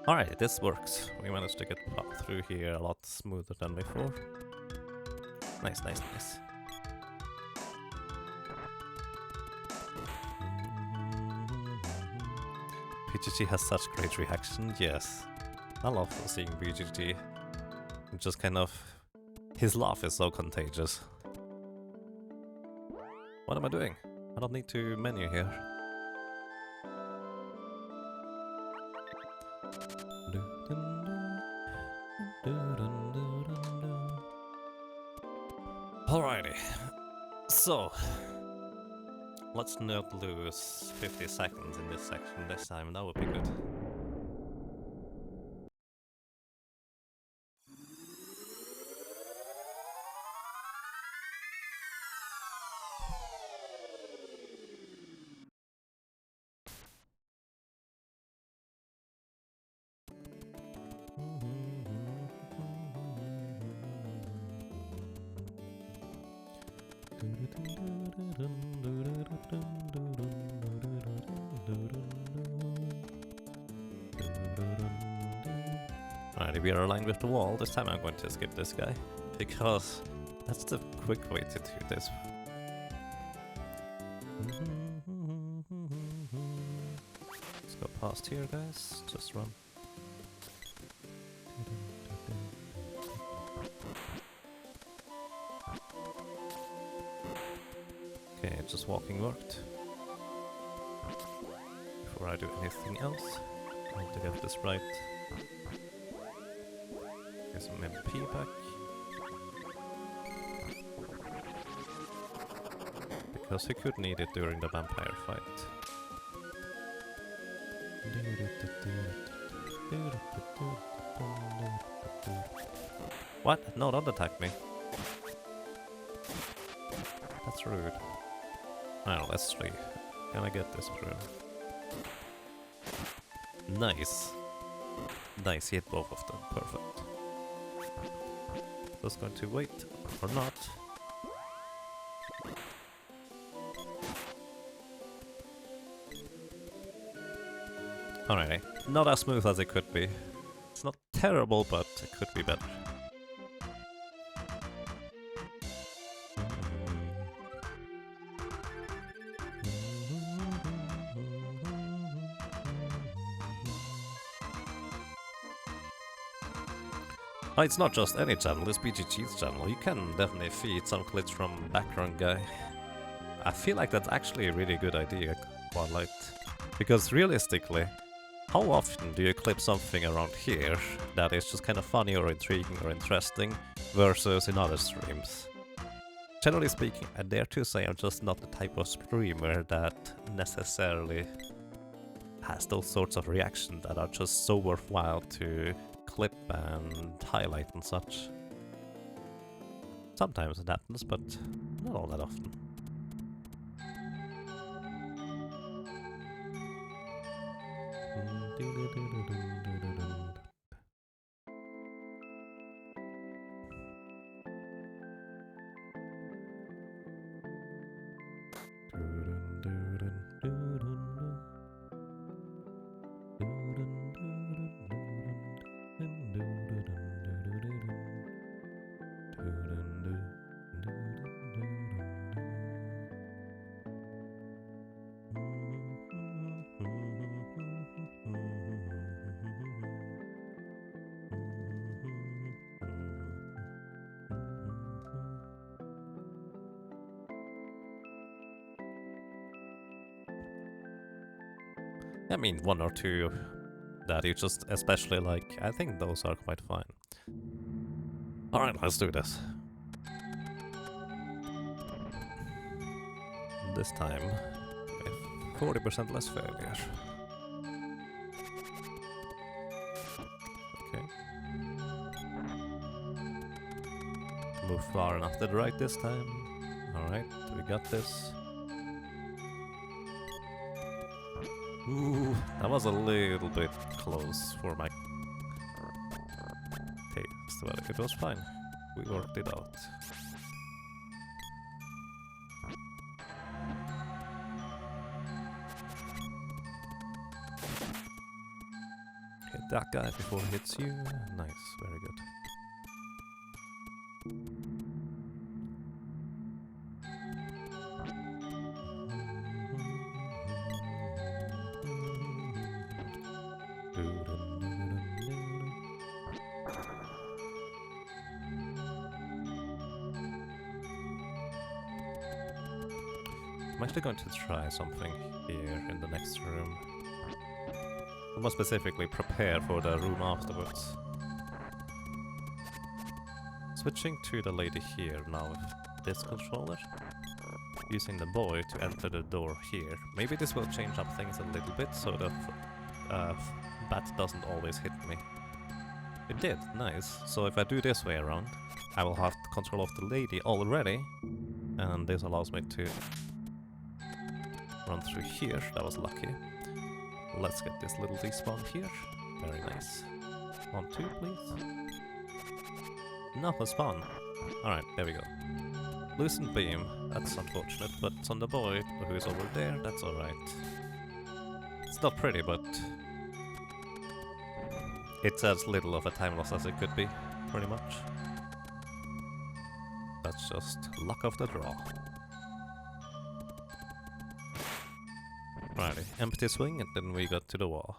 Alright, this works. We managed to get through here a lot smoother than before. Nice, nice, nice. BGG has such great reaction, yes. I love seeing BGG. Just kind of... his laugh is so contagious. What am I doing? I don't need to menu here. Alrighty. So... let's not lose 50 seconds in this section this time, that would be good. Alright, we are aligned with the wall. This time I'm going to skip this guy, because that's the quick way to do this. Let's go past here, guys. Just run. Okay, just walking worked. Before I do anything else, I need to get this right. Get some MP back. Because he could need it during the vampire fight. What? No, don't attack me. That's rude. Oh, let's try. Can I get this through? Nice. Nice, hit both of them. Perfect. Just going to wait, or not. Alrighty. Not as smooth as it could be. It's not terrible, but it could be better. Oh, it's not just any channel, it's BGG's channel. You can definitely feed some clips from background guy. I feel like that's actually a really good idea, quite liked. Because realistically, how often do you clip something around here that is just kind of funny or intriguing or interesting versus in other streams? Generally speaking, I dare to say I'm just not the type of streamer that necessarily has those sorts of reactions that are just so worthwhile to clip and highlight and such. Sometimes it happens, but not all that often. I mean, one or two that you just especially like. I think those are quite fine. Alright, let's do this. This time, with 40% less failure. Okay. Move far enough to the right this time. Alright, we got this. Ooh, that was a little bit close for my taste, but it was fine. We worked it out. Hit that guy before he hits you. Nice, very good. I'm actually going to try something here in the next room. More specifically, prepare for the room afterwards. Switching to the lady here now with this controller. Using the boy to enter the door here. Maybe this will change up things a little bit so the bat doesn't always hit me. It did, nice. So if I do this way around, I will have control of the lady already. And this allows me to run through here. That was lucky. Let's get this little despawn here. Very nice. 1, 2, please. No, a spawn. Alright, there we go. Loosened beam. That's unfortunate, but it's on the boy who is over there. That's alright. It's not pretty, but it's as little of a time loss as it could be, pretty much. That's just luck of the draw. Righty, empty swing, and then we got to the wall.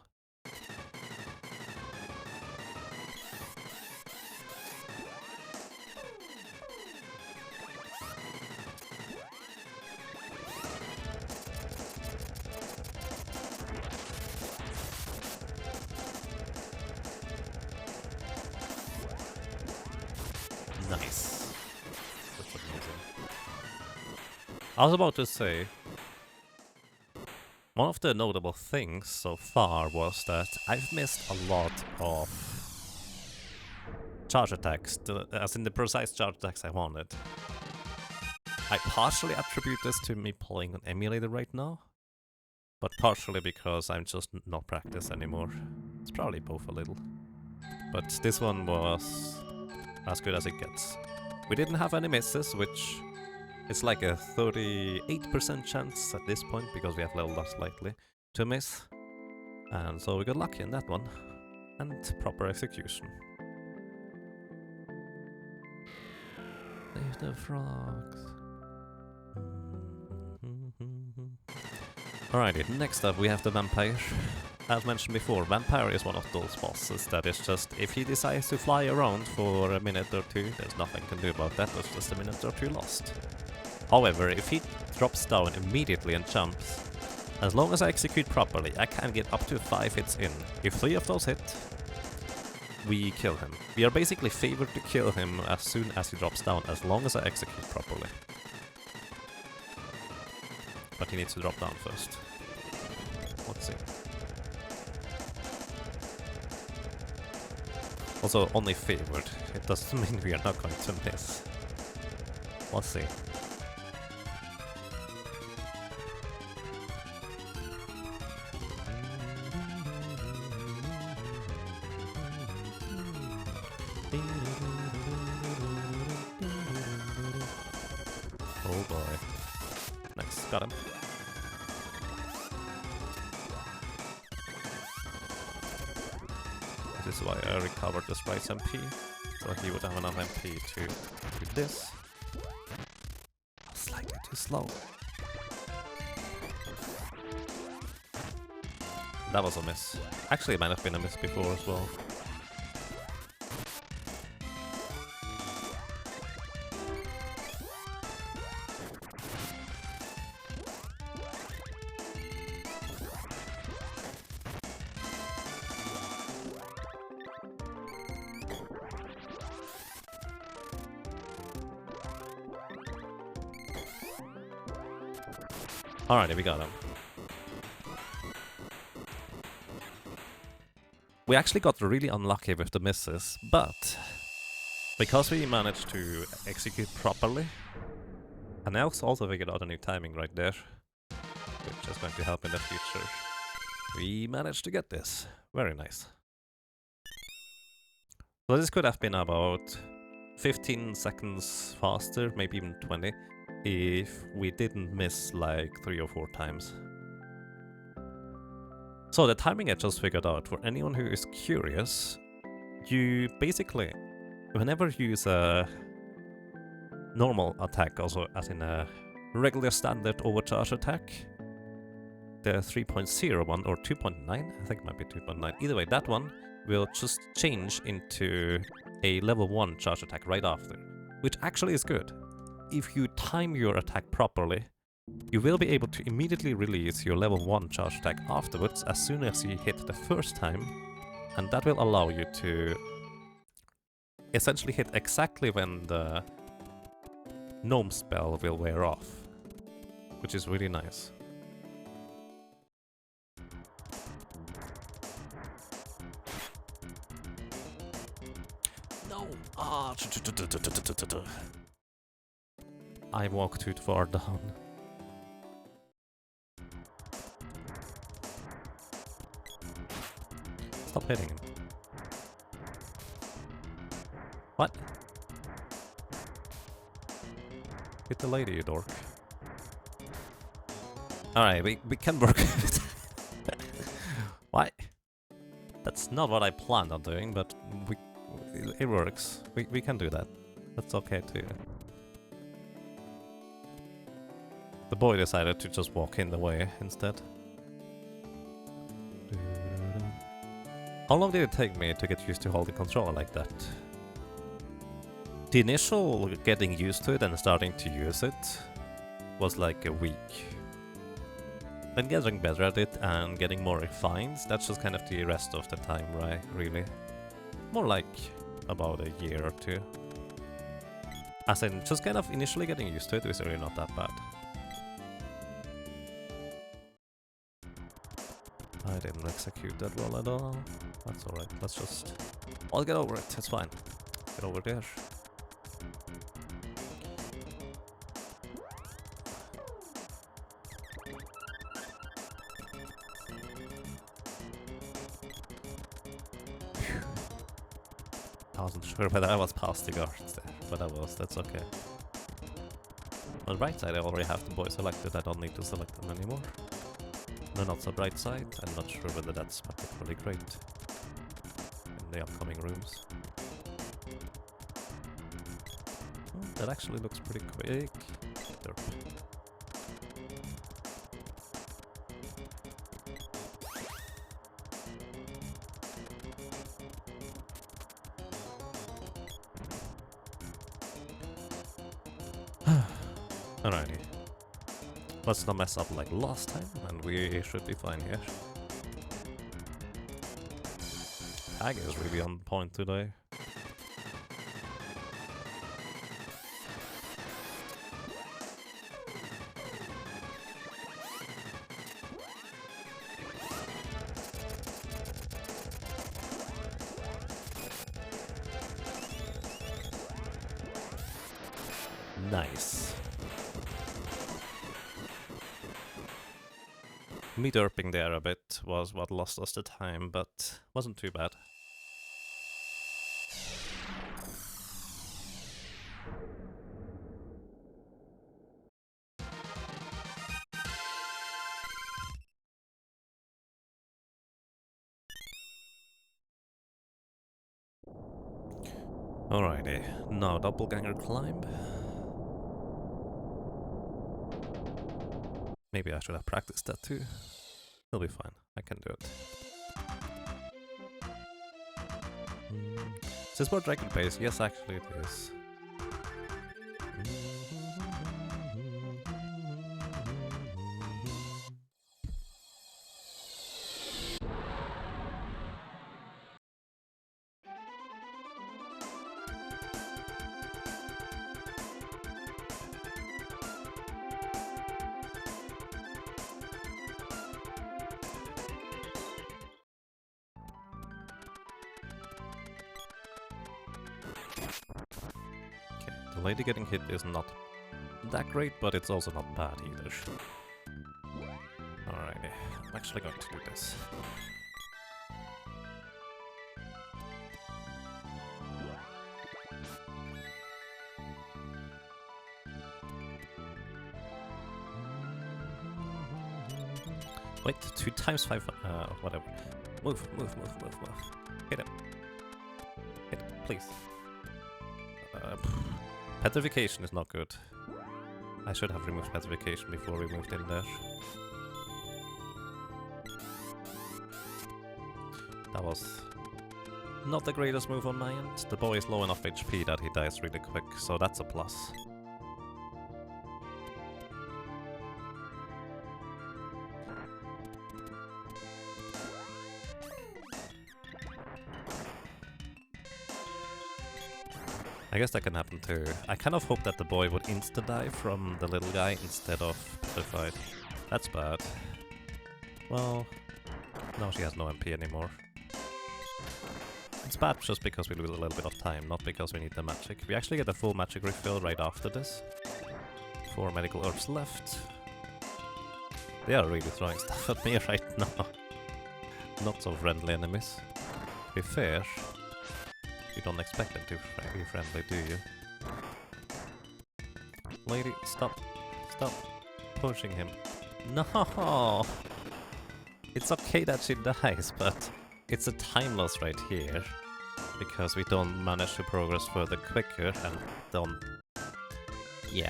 Nice. That's amazing. I was about to say, one of the notable things so far was that I've missed a lot of charge attacks, as in the precise charge attacks I wanted. I partially attribute this to me playing on emulator right now, but partially because I'm just not practiced anymore. It's probably both a little. But this one was as good as it gets. We didn't have any misses, which is like a 38% chance at this point, because we have leveled up slightly, to miss. And so we got lucky in that one. And proper execution. Save the frogs. Alrighty, next up we have the vampire. As mentioned before, vampire is one of those bosses that is just, if he decides to fly around for a minute or two, there's nothing can do about that, that's just a minute or two lost. However, if he drops down immediately and jumps, as long as I execute properly, I can get up to 5 hits in. If 3 of those hit, we kill him. We are basically favored to kill him as soon as he drops down, as long as I execute properly. But he needs to drop down first. Let's see. Also, only favored. It doesn't mean we are not going to miss. Let's see. Oh boy. Nice, got him. This is why I recovered the sprite's MP, so he would have enough MP to do this. Slightly too slow. That was a miss. Actually, it might have been a miss before as well. Alrighty, we got him. We actually got really unlucky with the misses, but because we managed to execute properly, and I also figured out a new timing right there, which is going to help in the future, we managed to get this. Very nice. So this could have been about 15 seconds faster, maybe even 20, if we didn't miss like 3 or 4 times. So the timing I just figured out, for anyone who is curious, you basically, whenever you use a normal attack, also as in a regular standard overcharge attack, the 3.0 one, or 2.9, I think it might be 2.9, either way, that one will just change into a level 1 charge attack right after, which actually is good. If you time your attack properly, you will be able to immediately release your level 1 charge attack afterwards as soon as you hit the first time, and that will allow you to essentially hit exactly when the gnome spell will wear off, which is really nice. No! Ah! I walked too far down. Stop hitting him. What? Hit the lady, you dork. Alright, we can work with it. Why? That's not what I planned on doing, but it works. We can do that. That's okay too. The boy decided to just walk in the way instead. How long did it take me to get used to holding controller like that? The initial getting used to it and starting to use it was like a week. Then getting better at it and getting more refined, that's just kind of the rest of the time, right? Really. More like about a year or 2. As in, just kind of initially getting used to it is really not that bad. I didn't execute that well at all. That's alright, let's just... I'll get over it, it's fine. Get over there. I wasn't sure whether I was past the guards there, but I was, that's okay. On the right side I already have the boy selected, I don't need to select them anymore. No, not so bright side, I'm not sure whether that's particularly great in the upcoming rooms. Oh, that actually looks pretty quick. Derp. Alrighty. Let's not mess up like last time, and we should be fine here. Tag is really on point today. Nice. Me derping there a bit was what lost us the time, but wasn't too bad. Alrighty, now doppelganger climb. Maybe I should have practiced that too. It'll be fine, I can do it. Is this more dragon pace? Yes, actually it is. The lady getting hit is not that great, but it's also not bad either. Alrighty, I'm actually going to do this. Wait, 2 times 5, whatever. Move. Hit him. Hit him, please. Petrification is not good. I should have removed petrification before we moved in there. That was not the greatest move on my end. The boy is low enough HP that he dies really quick, so that's a plus. I guess that can happen too. I kind of hope that the boy would insta-die from the little guy instead of petrified. That's bad. Well, now she has no MP anymore. It's bad just because we lose a little bit of time, not because we need the magic. We actually get a full magic refill right after this. 4 medical herbs left. They are really throwing stuff at me right now. Not so friendly enemies. To be fair, you don't expect them to be friendly, do you? Lady, stop. Stop pushing him. No! It's okay that she dies, but it's a time loss right here. Because we don't manage to progress further quicker and don't... Yeah.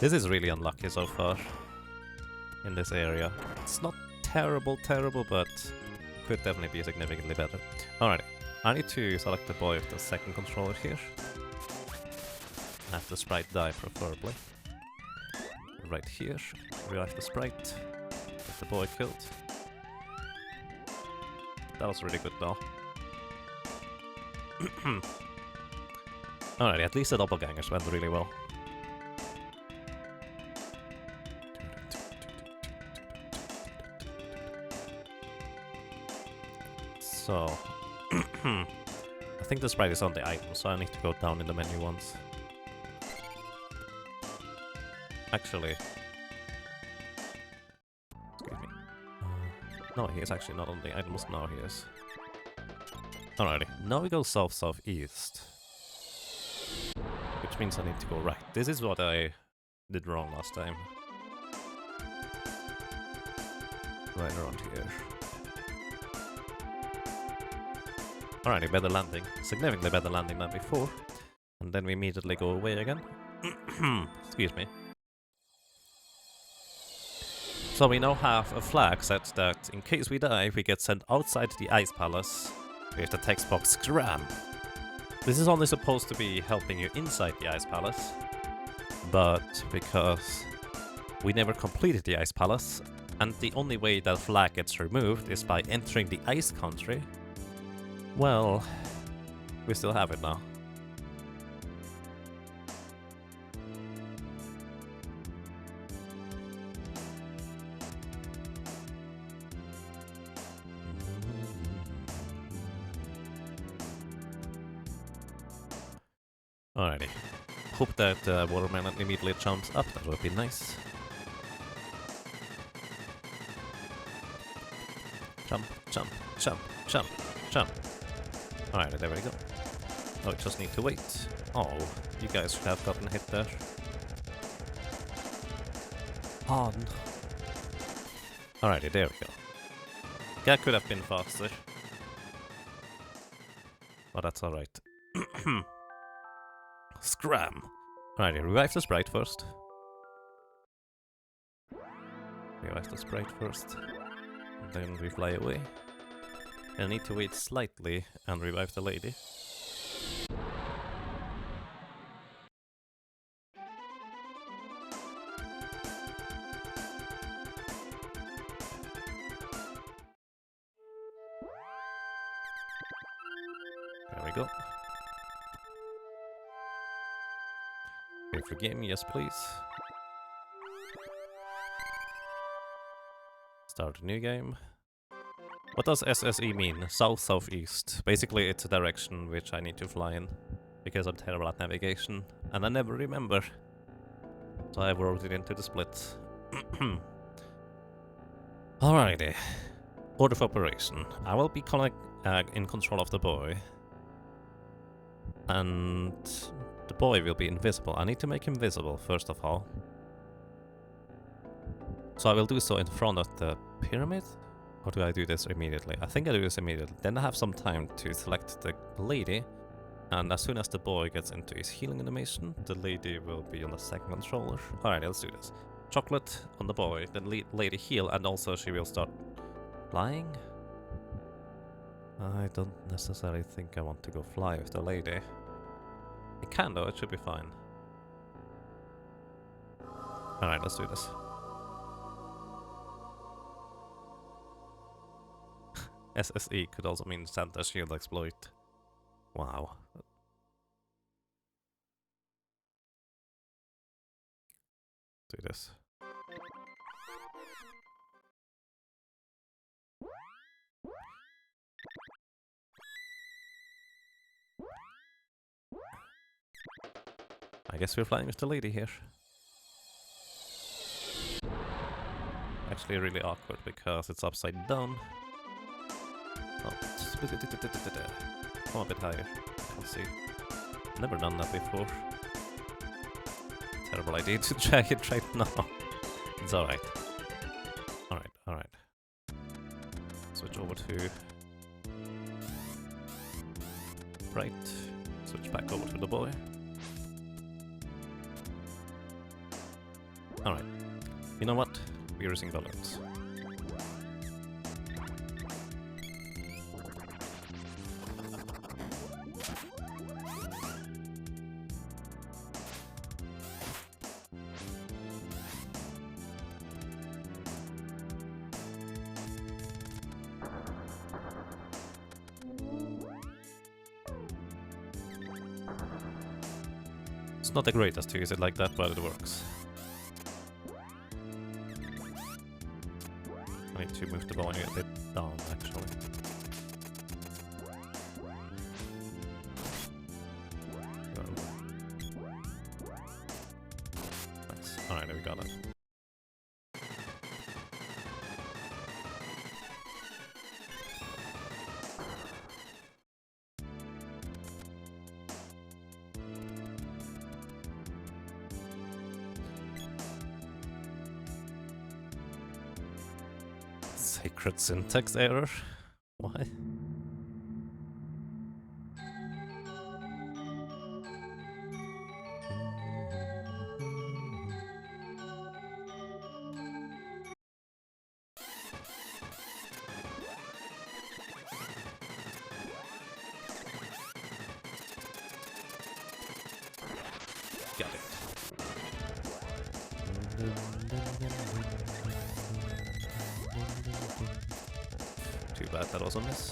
This is really unlucky so far. In this area. It's not terrible, but could definitely be significantly better. Alright. I need to select the boy with the second controller here. Have the sprite die, preferably. Right here. Revive the sprite. Get the boy killed. That was really good though. Alrighty, at least the doppelgangers went really well. So... I think the sprite is on the item, so I need to go down in the menu once. Actually... Excuse me. No, he is actually not on the items, now he is. Alrighty, now we go south-southeast. Which means I need to go right. This is what I did wrong last time. Right around here. Alrighty, better landing. Significantly better landing than before. And then we immediately go away again. Excuse me. So we now have a flag set that in case we die, we get sent outside the Ice Palace with the text box Scram. This is only supposed to be helping you inside the Ice Palace, but because we never completed the Ice Palace, and the only way that flag gets removed is by entering the Ice Country, well, we still have it now. Alrighty. Hope that watermelon immediately jumps up, that would be nice. Jump, jump, jump, jump, jump. Alright, there we go. Oh, we just need to wait. Oh, you guys should have gotten hit there. On. Alrighty, there we go. That could have been faster. But that's alright. Scram! Alrighty, revive the sprite first. Revive the sprite first. And then we fly away. I need to wait slightly and revive the lady. There we go. Wait for game, yes please. Start a new game. What does SSE mean? South-southeast. Basically it's a direction which I need to fly in. because I'm terrible at navigation, and I never remember. So I wrote it into the split. Alrighty. Order of operation. I will be in control of the boy. And the boy will be invisible. I need to make him visible, first of all. So I will do so in front of the pyramid? Or do I do this immediately? I think I do this immediately. Then I have some time to select the lady. And as soon as the boy gets into his healing animation, the lady will be on the second controller. Alright, let's do this. Chocolate on the boy, then lady heal, and also she will start flying. I don't necessarily think I want to go fly with the lady. I can though, it should be fine. Alright, let's do this. SSE could also mean Santa Shield Exploit. Wow. Do this. I guess we're flying with the lady here. Actually really awkward because it's upside down. Oh, come a bit higher. Let's see. Never done that before. Terrible idea to try it right now. It's alright. Alright. Switch over to right. Switch back over to the boy. Alright. You know what? We're using balloons. It's not the greatest to use it like that, but it works. I need to move the ball a bit down, actually. Nice. Alright, there we got it. Sacred syntax error? Why? Got it. Too bad that was a miss.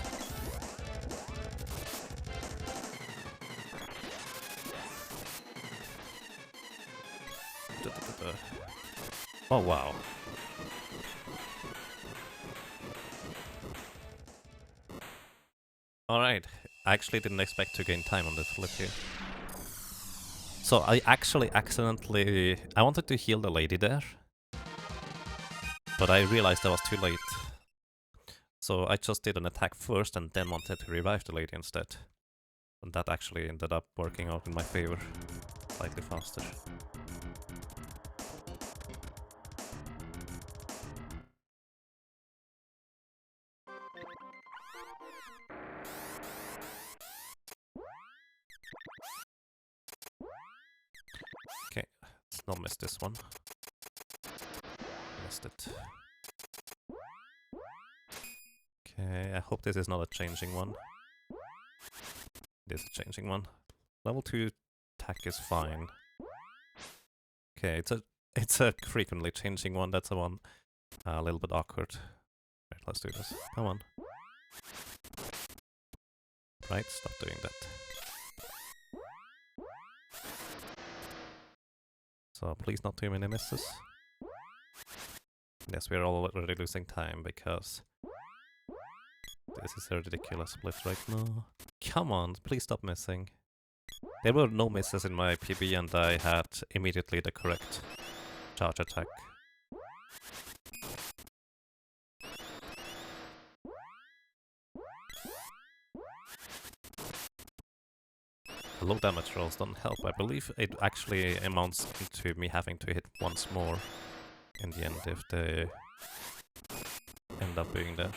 Oh wow. Alright, I actually didn't expect to gain time on this flip here. So I actually accidentally... I wanted to heal the lady there, but I realized I was too late. So I just did an attack first and then wanted to revive the lady instead. And that actually ended up working out in my favor slightly faster. Okay, let's not miss this one. Missed it. Okay, I hope this is not a changing one. It is a changing one. Level 2 attack is fine. Okay, it's a frequently changing one. That's the one a little bit awkward. Right, let's do this. Come on. Right, stop doing that. So please not too many misses. Yes, we're already losing time because this is a ridiculous split right now. Come on, please stop missing. There were no misses in my PB and I had immediately the correct charge attack. The low damage rolls don't help. I believe it actually amounts to me having to hit once more in the end if they end up being there.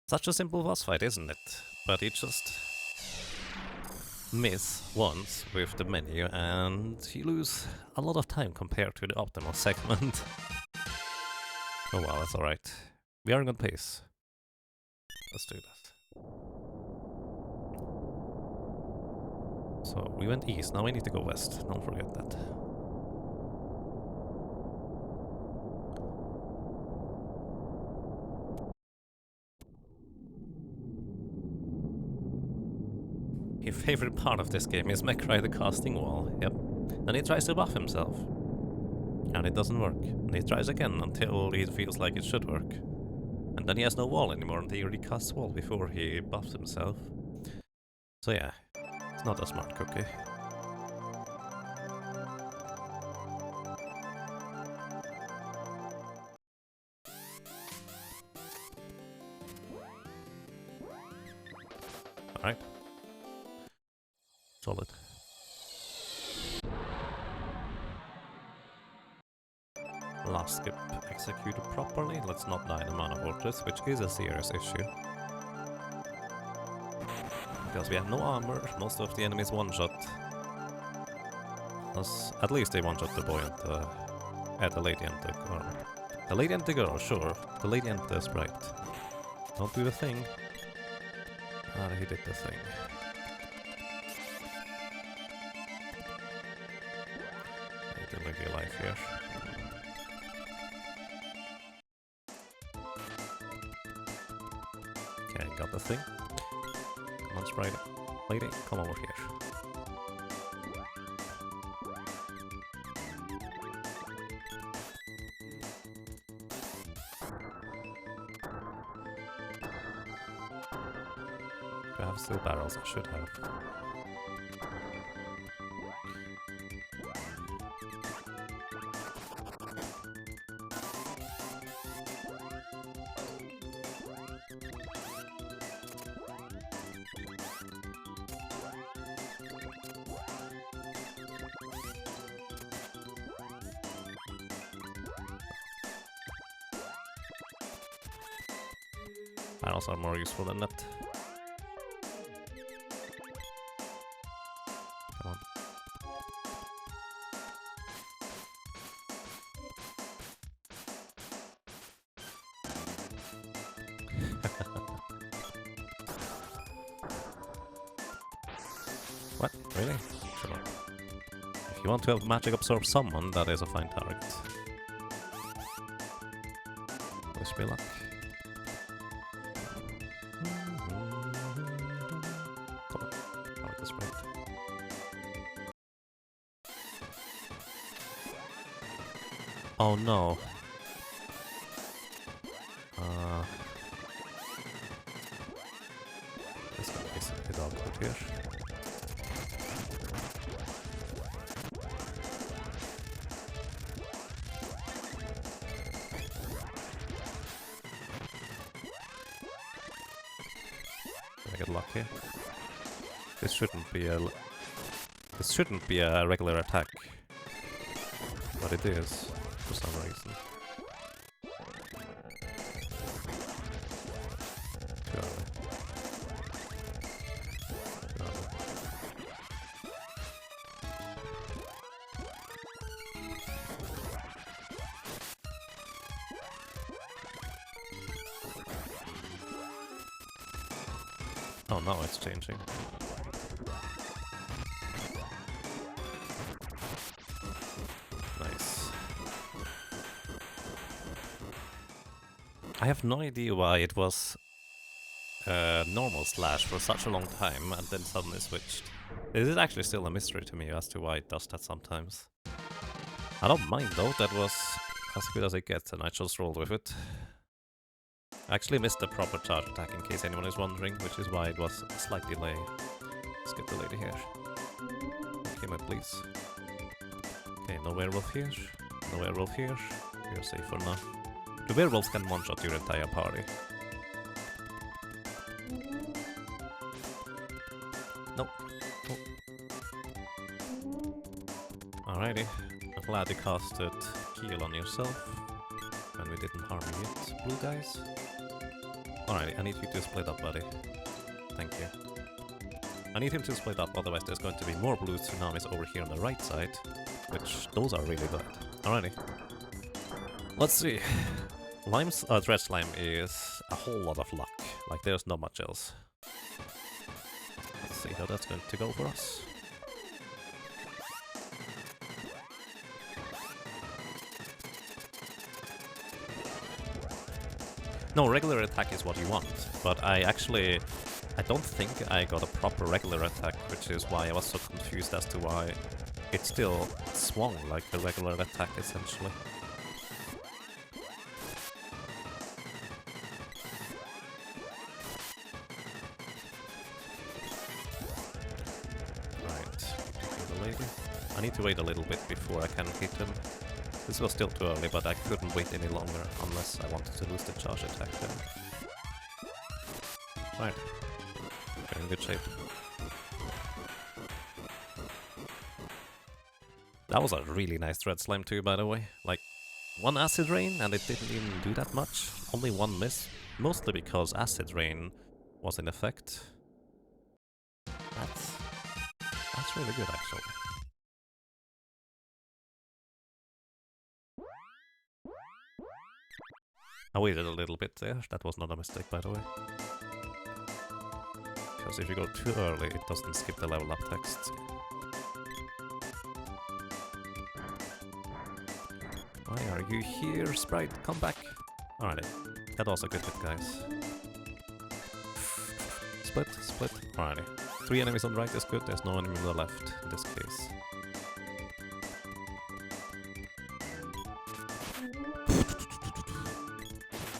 Such a simple boss fight, isn't it? But you just miss once with the menu and you lose a lot of time compared to the optimal segment. Oh well, that's alright. We are in good pace. Let's do that. So we went east, now we need to go west, don't forget that. Your favorite part of this game is Mekrai the casting wall. Yep. Then he tries to buff himself. And it doesn't work. And he tries again until he feels like it should work. And then he has no wall anymore and he recasts wall before he buffs himself. So yeah, it's not a smart cookie. Alright. Solid. Last skip executed properly. Let's not die in the Mana Fortress, which is a serious issue. Because we have no armor, most of the enemies one-shot. At least they one-shot the boy and the lady and the girl. The lady and the girl, sure. The lady and the sprite. Don't do the thing. Ah, he did the thing. I need to live your life here. Okay, got the thing. Come on, sprite. Lady, come over here. Do I have steel barrels? I should have. Barrels are more useful than that. Come on. What? Really? Sure. If you want to have magic absorb someone, that is a fine target. Wish me luck. Oh no. This guy is a bit awkward here. Can I get lucky? This shouldn't be a regular attack, but it is for some reason. Too early. Too early. Oh, now it's changing. Nice. I have no idea why it was normal slash for such a long time and then suddenly switched. This is actually still a mystery to me as to why it does that sometimes. I don't mind though, that was as good as it gets and I just rolled with it. I actually missed the proper charge attack in case anyone is wondering, which is why it was a slight delay. Let's get the lady here. Come on, please. Okay, no werewolf here. No werewolf here. You're safe for now. The werewolves can one-shot your entire party. Nope. Oh. Alrighty. I'm glad you casted heal on yourself. And we didn't harm you yet, blue guys. Alrighty, I need you to split up, buddy. Thank you. I need him to split up, otherwise there's going to be more blue tsunamis over here on the right side. Which, those are really bad. Alrighty. Let's see. Dread Slime is a whole lot of luck. Like, there's not much else. Let's see how that's going to go for us. No, regular attack is what you want, but I don't think I got a proper regular attack, which is why I was so confused as to why it still swung like a regular attack, essentially. Right, the lady. I need to wait a little bit before I can hit him. This was still too early, but I couldn't wait any longer unless I wanted to lose the charge attack then. Right. We're in good shape. That was a really nice Dread Slime too, by the way. Like, one Acid Rain and it didn't even do that much. Only one miss. Mostly because Acid Rain was in effect. That's really good, actually. I waited a little bit there, that was not a mistake, by the way. Because if you go too early, it doesn't skip the level up text. Why are you here, Sprite? Come back! Alrighty, that was a good hit, guys. Split, split, alrighty. 3 enemies on the right is good, there's no enemy on the left in this case.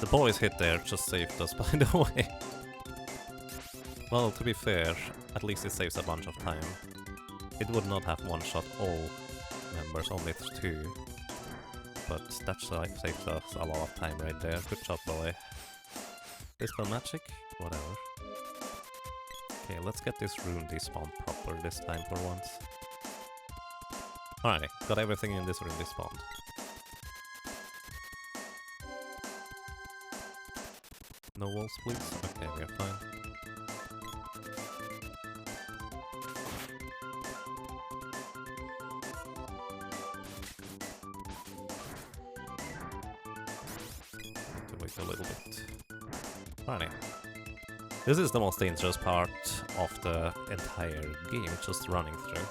The boys hit there just saved us, by the way. Well, to be fair, at least it saves a bunch of time. It would not have one-shot all members, only 2. But that saves us a lot of time right there. Good job, boy. Dispel magic? Whatever. Okay, let's get this rune despawned proper this time for once. Alrighty, got everything in this rune despawned. No walls, please? Okay, we are fine. Need to wait a little bit. Alrighty. This is the most dangerous part of the entire game, just running through.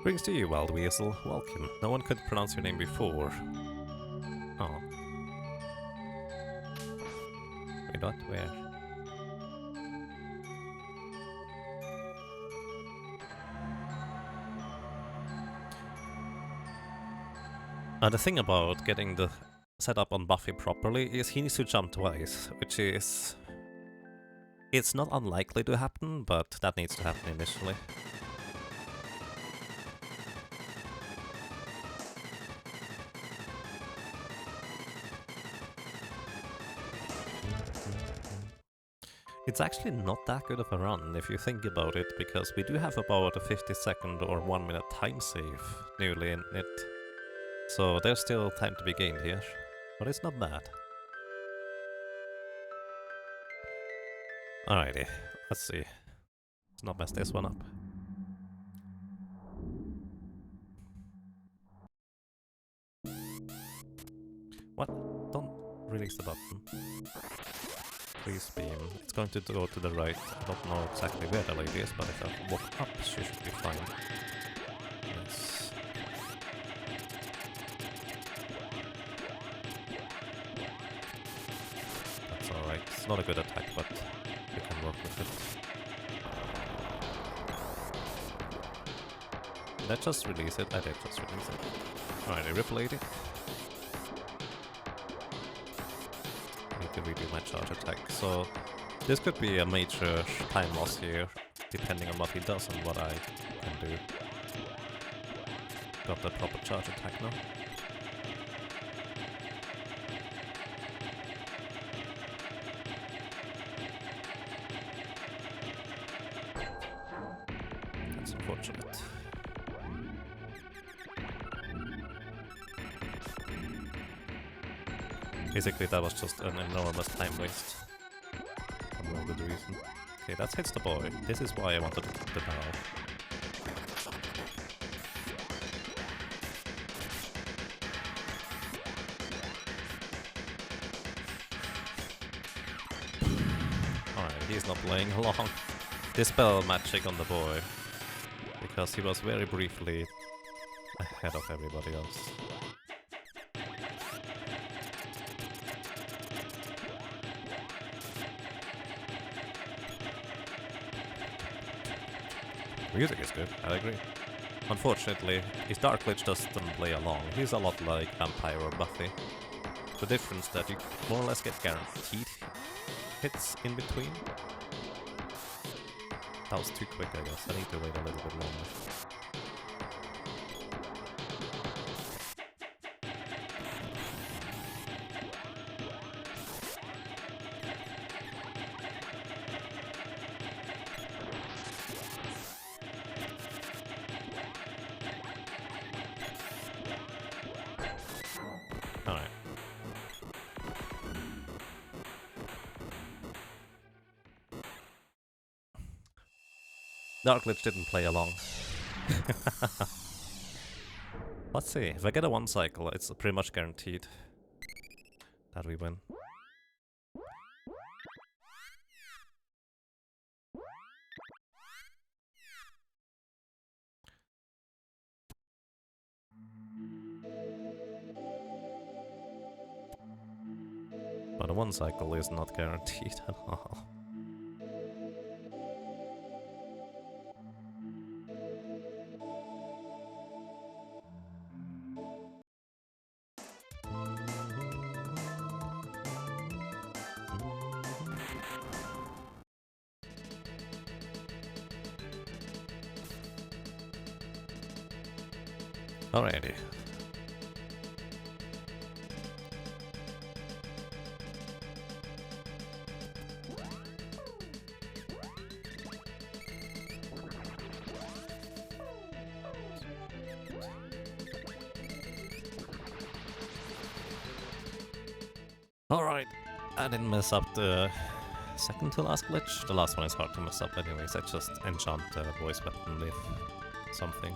Greetings to you, Wild Weasel. Welcome. No one could pronounce your name before. Oh. Wait, what? Where? The thing about getting the setup on Buffy properly is he needs to jump twice, which is... It's not unlikely to happen, but that needs to happen initially. It's actually not that good of a run if you think about it, because we do have about a 50-second or 1-minute time save nearly in it. So there's still time to be gained here, but it's not bad. Alrighty, let's see. Let's not mess this one up. What? Don't release the button. Please beam. It's going to go to the right. I don't know exactly where the lady is, but if I walk up, she should be fine. Yes. That's alright. It's not a good attack, but with it. Did I just release it? I did just release it. Alright, I replayed it. I need to redo my charge attack. So this could be a major time loss here, depending on what he does and what I can do. Got the proper charge attack now. That's unfortunate. Basically that was just an enormous time waste. For no good reason. Okay, that hits the boy. This is why I wanted to keep the barrel. Alright, he's not playing along. Dispel magic on the boy. Because he was very briefly ahead of everybody else. Music is good, I agree. Unfortunately, his Dark Lich doesn't play along. He's a lot like Vampire or Buffy. The difference that you more or less get guaranteed hits in between. That was too quick, I guess. I need to wait a little bit longer. Alright. Dark Lich didn't play along. Let's see, if I get a 1 cycle, it's pretty much guaranteed that we win. But a 1 cycle is not guaranteed at all. Alrighty. Alright, I didn't mess up the second to last glitch. The last one is hard to mess up anyways, I just enchant the voice weapon with something.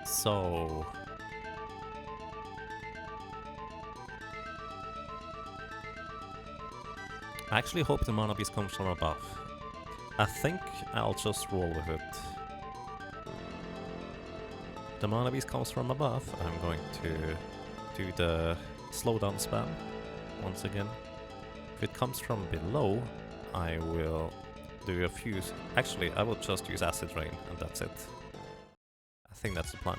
So... I actually hope the mana beast comes from above. I think I'll just roll with it. The mana beast comes from above, I'm going to do the slowdown spam once again. If it comes from below, I will do a few... Actually, I will just use Acid Rain and that's it. I think that's the plan.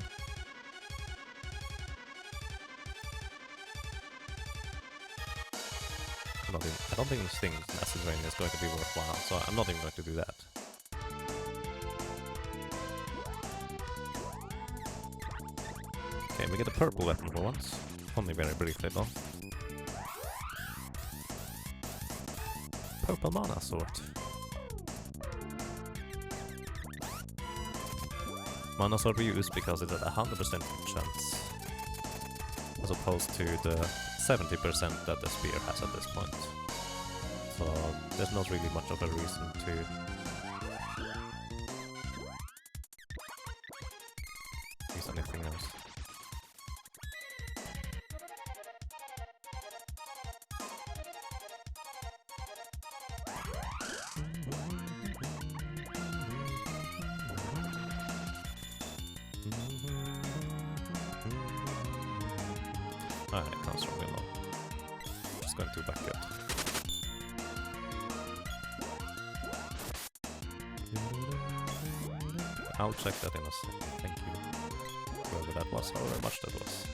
I don't even think Acid Rain is going to be worthwhile, so I'm not even going to do that. Okay, we get a purple weapon for once. Only very briefly though. Purple mana sword. Mana sword we use because it's at 100% chance, as opposed to the 70% that the spear has at this point. So there's not really much of a reason to use anything else. Alright, it comes from below. Just going to back it. I'll check that in a second, thank you. Whoever that was, however much that was.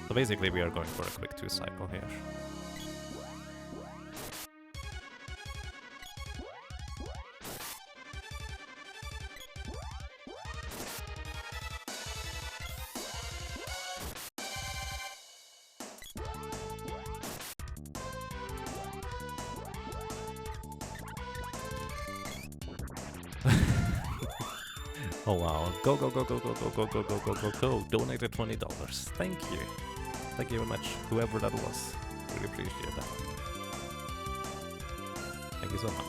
So basically we are going for a quick 2 cycle here. Oh wow, go go go go go go go go go go go go, donated $20. Thank you. Thank you very much, whoever that was. Really appreciate that. Thank you so much.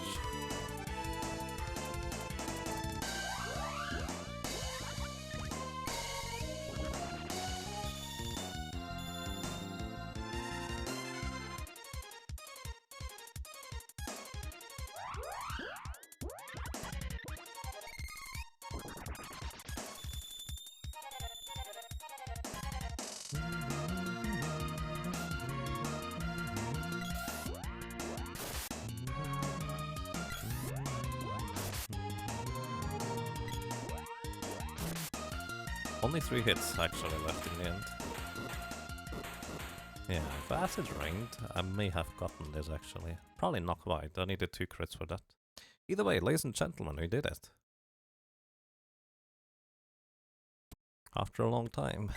Only 3 hits actually left in the end. Yeah, if acid rained, I may have gotten this actually. Probably not quite, I needed 2 crits for that. Either way, ladies and gentlemen, we did it. After a long time.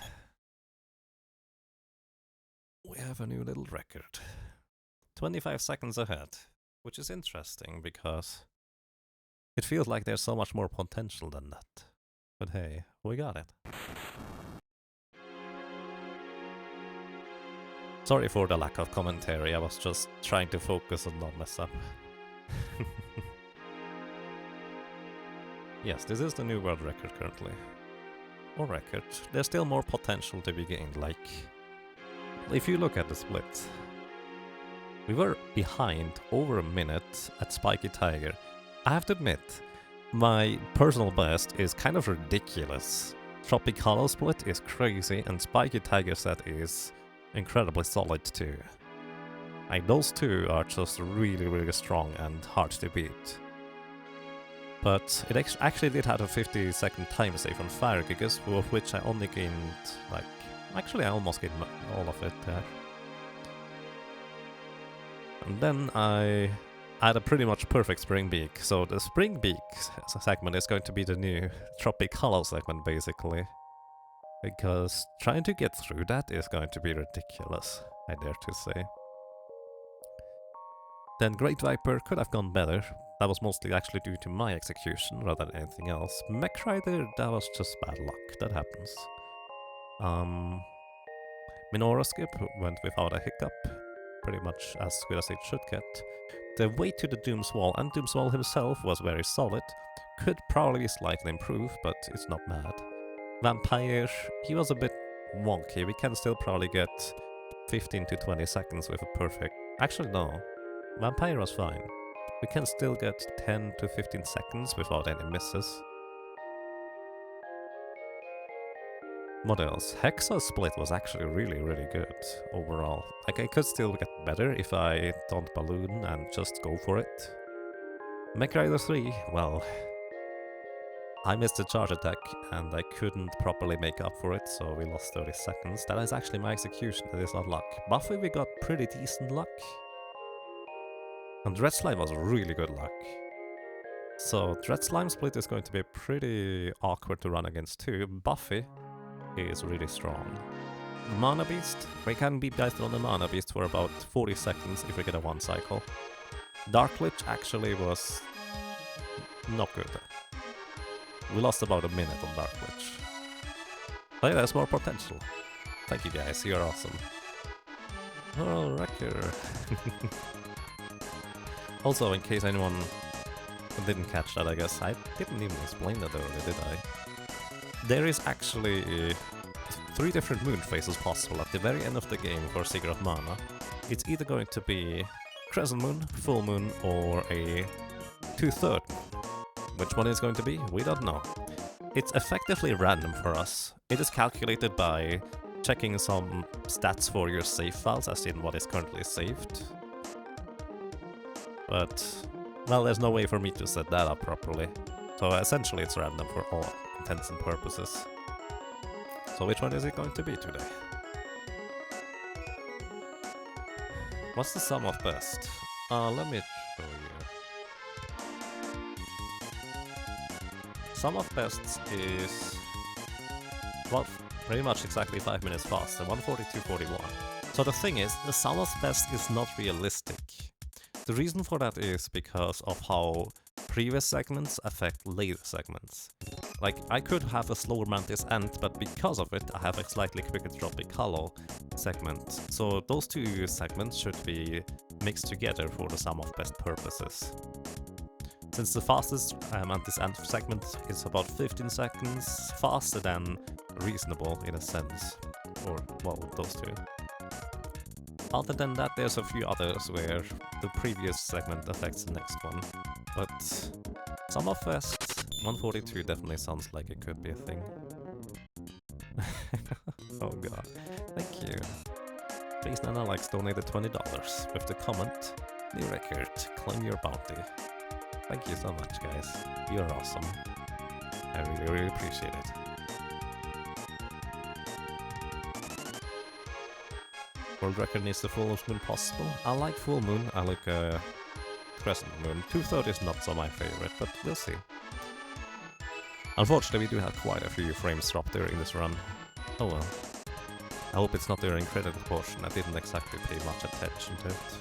We have a new little record. 25 seconds ahead, which is interesting because it feels like there's so much more potential than that. But hey, we got it. Sorry for the lack of commentary, I was just trying to focus and not mess up. Yes, this is the new world record currently. Or record. There's still more potential to be gained, like... If you look at the split, we were behind over a minute at Spiky Tiger. I have to admit, my personal best is kind of ridiculous. Tropicalos split is crazy, and Spiky Tiger set is incredibly solid too. Like, those two are just really, really strong and hard to beat. But it actually did have a 50-second time save on Fire Gigas, of which I only gained, like... Actually, I almost gained all of it there. And then I had a pretty much perfect Spring Beak, so the Spring Beak segment is going to be the new Tropicalos segment, basically. Because trying to get through that is going to be ridiculous, I dare to say. Then Great Viper could have gone better. That was mostly actually due to my execution rather than anything else. Mech Rider, that was just bad luck, that happens. Minora Skip went without a hiccup, pretty much as good as it should get. The way to the Doomswall, and Doomswall himself was very solid. Could probably slightly improve, but it's not bad. Vampire, he was a bit wonky. We can still probably get 15 to 20 seconds with a perfect... Actually, no. Vampire was fine. We can still get 10 to 15 seconds without any misses. What else? Hexa's split was actually really, really good overall. Like, I could still get better if I don't balloon and just go for it. Mech Rider 3, well... I missed the charge attack and I couldn't properly make up for it, so we lost 30 seconds. That is actually my execution, that is not luck. Buffy, we got pretty decent luck. And Dread Slime was really good luck. So Dread Slime split is going to be pretty awkward to run against too. Buffy is really strong. Mana Beast, we can be based on the Mana Beast for about 40 seconds if we get a 1 cycle. Dark Lich actually was not good. We lost about a minute on Dark Lich. But yeah, there's more potential. Thank you guys, you're awesome. Oh, Wrecker. Also, in case anyone didn't catch that, I guess, I didn't even explain that earlier, did I? There is actually 3 different moon phases possible at the very end of the game for Seeker of Mana. It's either going to be crescent moon, full moon, or a 2/3 moon. Which one is going to be? We don't know. It's effectively random for us. It is calculated by checking some stats for your save files, as in what is currently saved. But, well, there's no way for me to set that up properly. So essentially it's random for all intents and purposes. So which one is it going to be today? What's the sum of best? Let me show you. Sum of best is, well, pretty much exactly 5 minutes faster, 142.41. So the thing is, the sum of best is not realistic. The reason for that is because of how previous segments affect later segments. Like, I could have a slower Mantis end, but because of it, I have a slightly quicker Tropical segment. So those two segments should be mixed together for the sum of best purposes. Since the fastest Mantis end segment is about 15 seconds faster than reasonable in a sense. Or, well, those two. Other than that, there's a few others where the previous segment affects the next one. But sum of best 142 definitely sounds like it could be a thing. Oh god. Thank you. Please Nana likes donated $20 with the comment, new record, claim your bounty. Thank you so much, guys. You're awesome. I really, really appreciate it. World record needs the full moon possible. I like full moon, I like crescent moon. 2/3 is not so my favorite, but we'll see. Unfortunately, we do have quite a few frames dropped there in this run. Oh well. I hope it's not during credit portion, I didn't exactly pay much attention to it.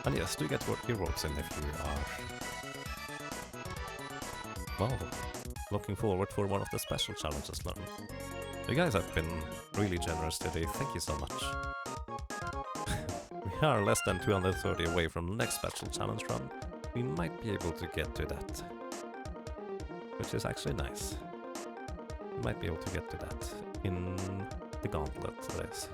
And yes, do get your votes in if you are, well, looking forward for one of the special challenges learned. You guys have been really generous today, thank you so much. We are less than 230 away from the next special challenge run. We might be able to get to that. Which is actually nice. We might be able to get to that in the gauntlet, that is.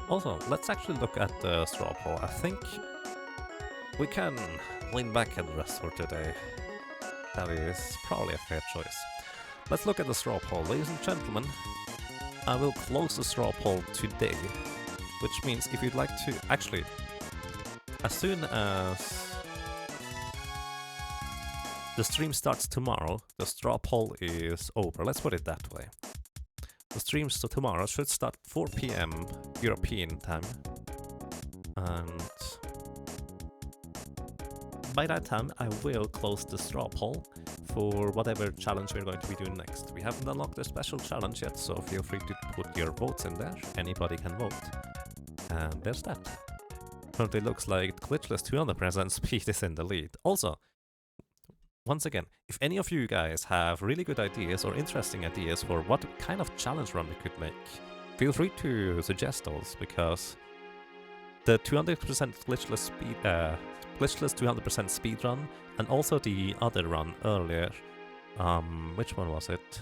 Also, let's actually look at the straw poll. I think we can lean back and rest for today. That is probably a fair choice. Let's look at the straw poll. Ladies and gentlemen, I will close the straw poll today, which means if you'd like to, actually, as soon as the stream starts tomorrow, the straw poll is over. Let's put it that way. The streams tomorrow should start 4 PM European time, and by that time I will close the straw poll for whatever challenge we're going to be doing next. We haven't unlocked a special challenge yet, so feel free to put your votes in there. Anybody can vote. And there's that. Currently looks like glitchless 200% speed is in the lead. Also, once again, if any of you guys have really good ideas or interesting ideas for what kind of challenge run we could make, feel free to suggest those, because the 200% glitchless 200% speedrun, and also the other run earlier, which one was it?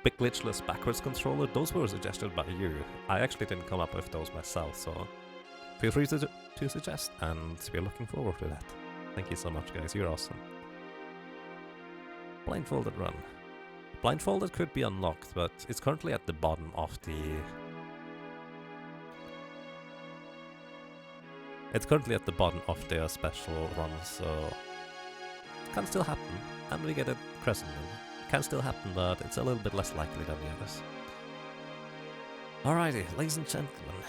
Big glitchless backwards controller, those were suggested by you. I actually didn't come up with those myself, so feel free to suggest, and we're looking forward to that. Thank you so much, guys, you're awesome. Blindfolded run. Blindfolded could be unlocked, but it's currently at the bottom of the... It's currently at the bottom of their special run, so... It can still happen, and we get a crescent moon. It can still happen, but it's a little bit less likely than the others. Alrighty, ladies and gentlemen.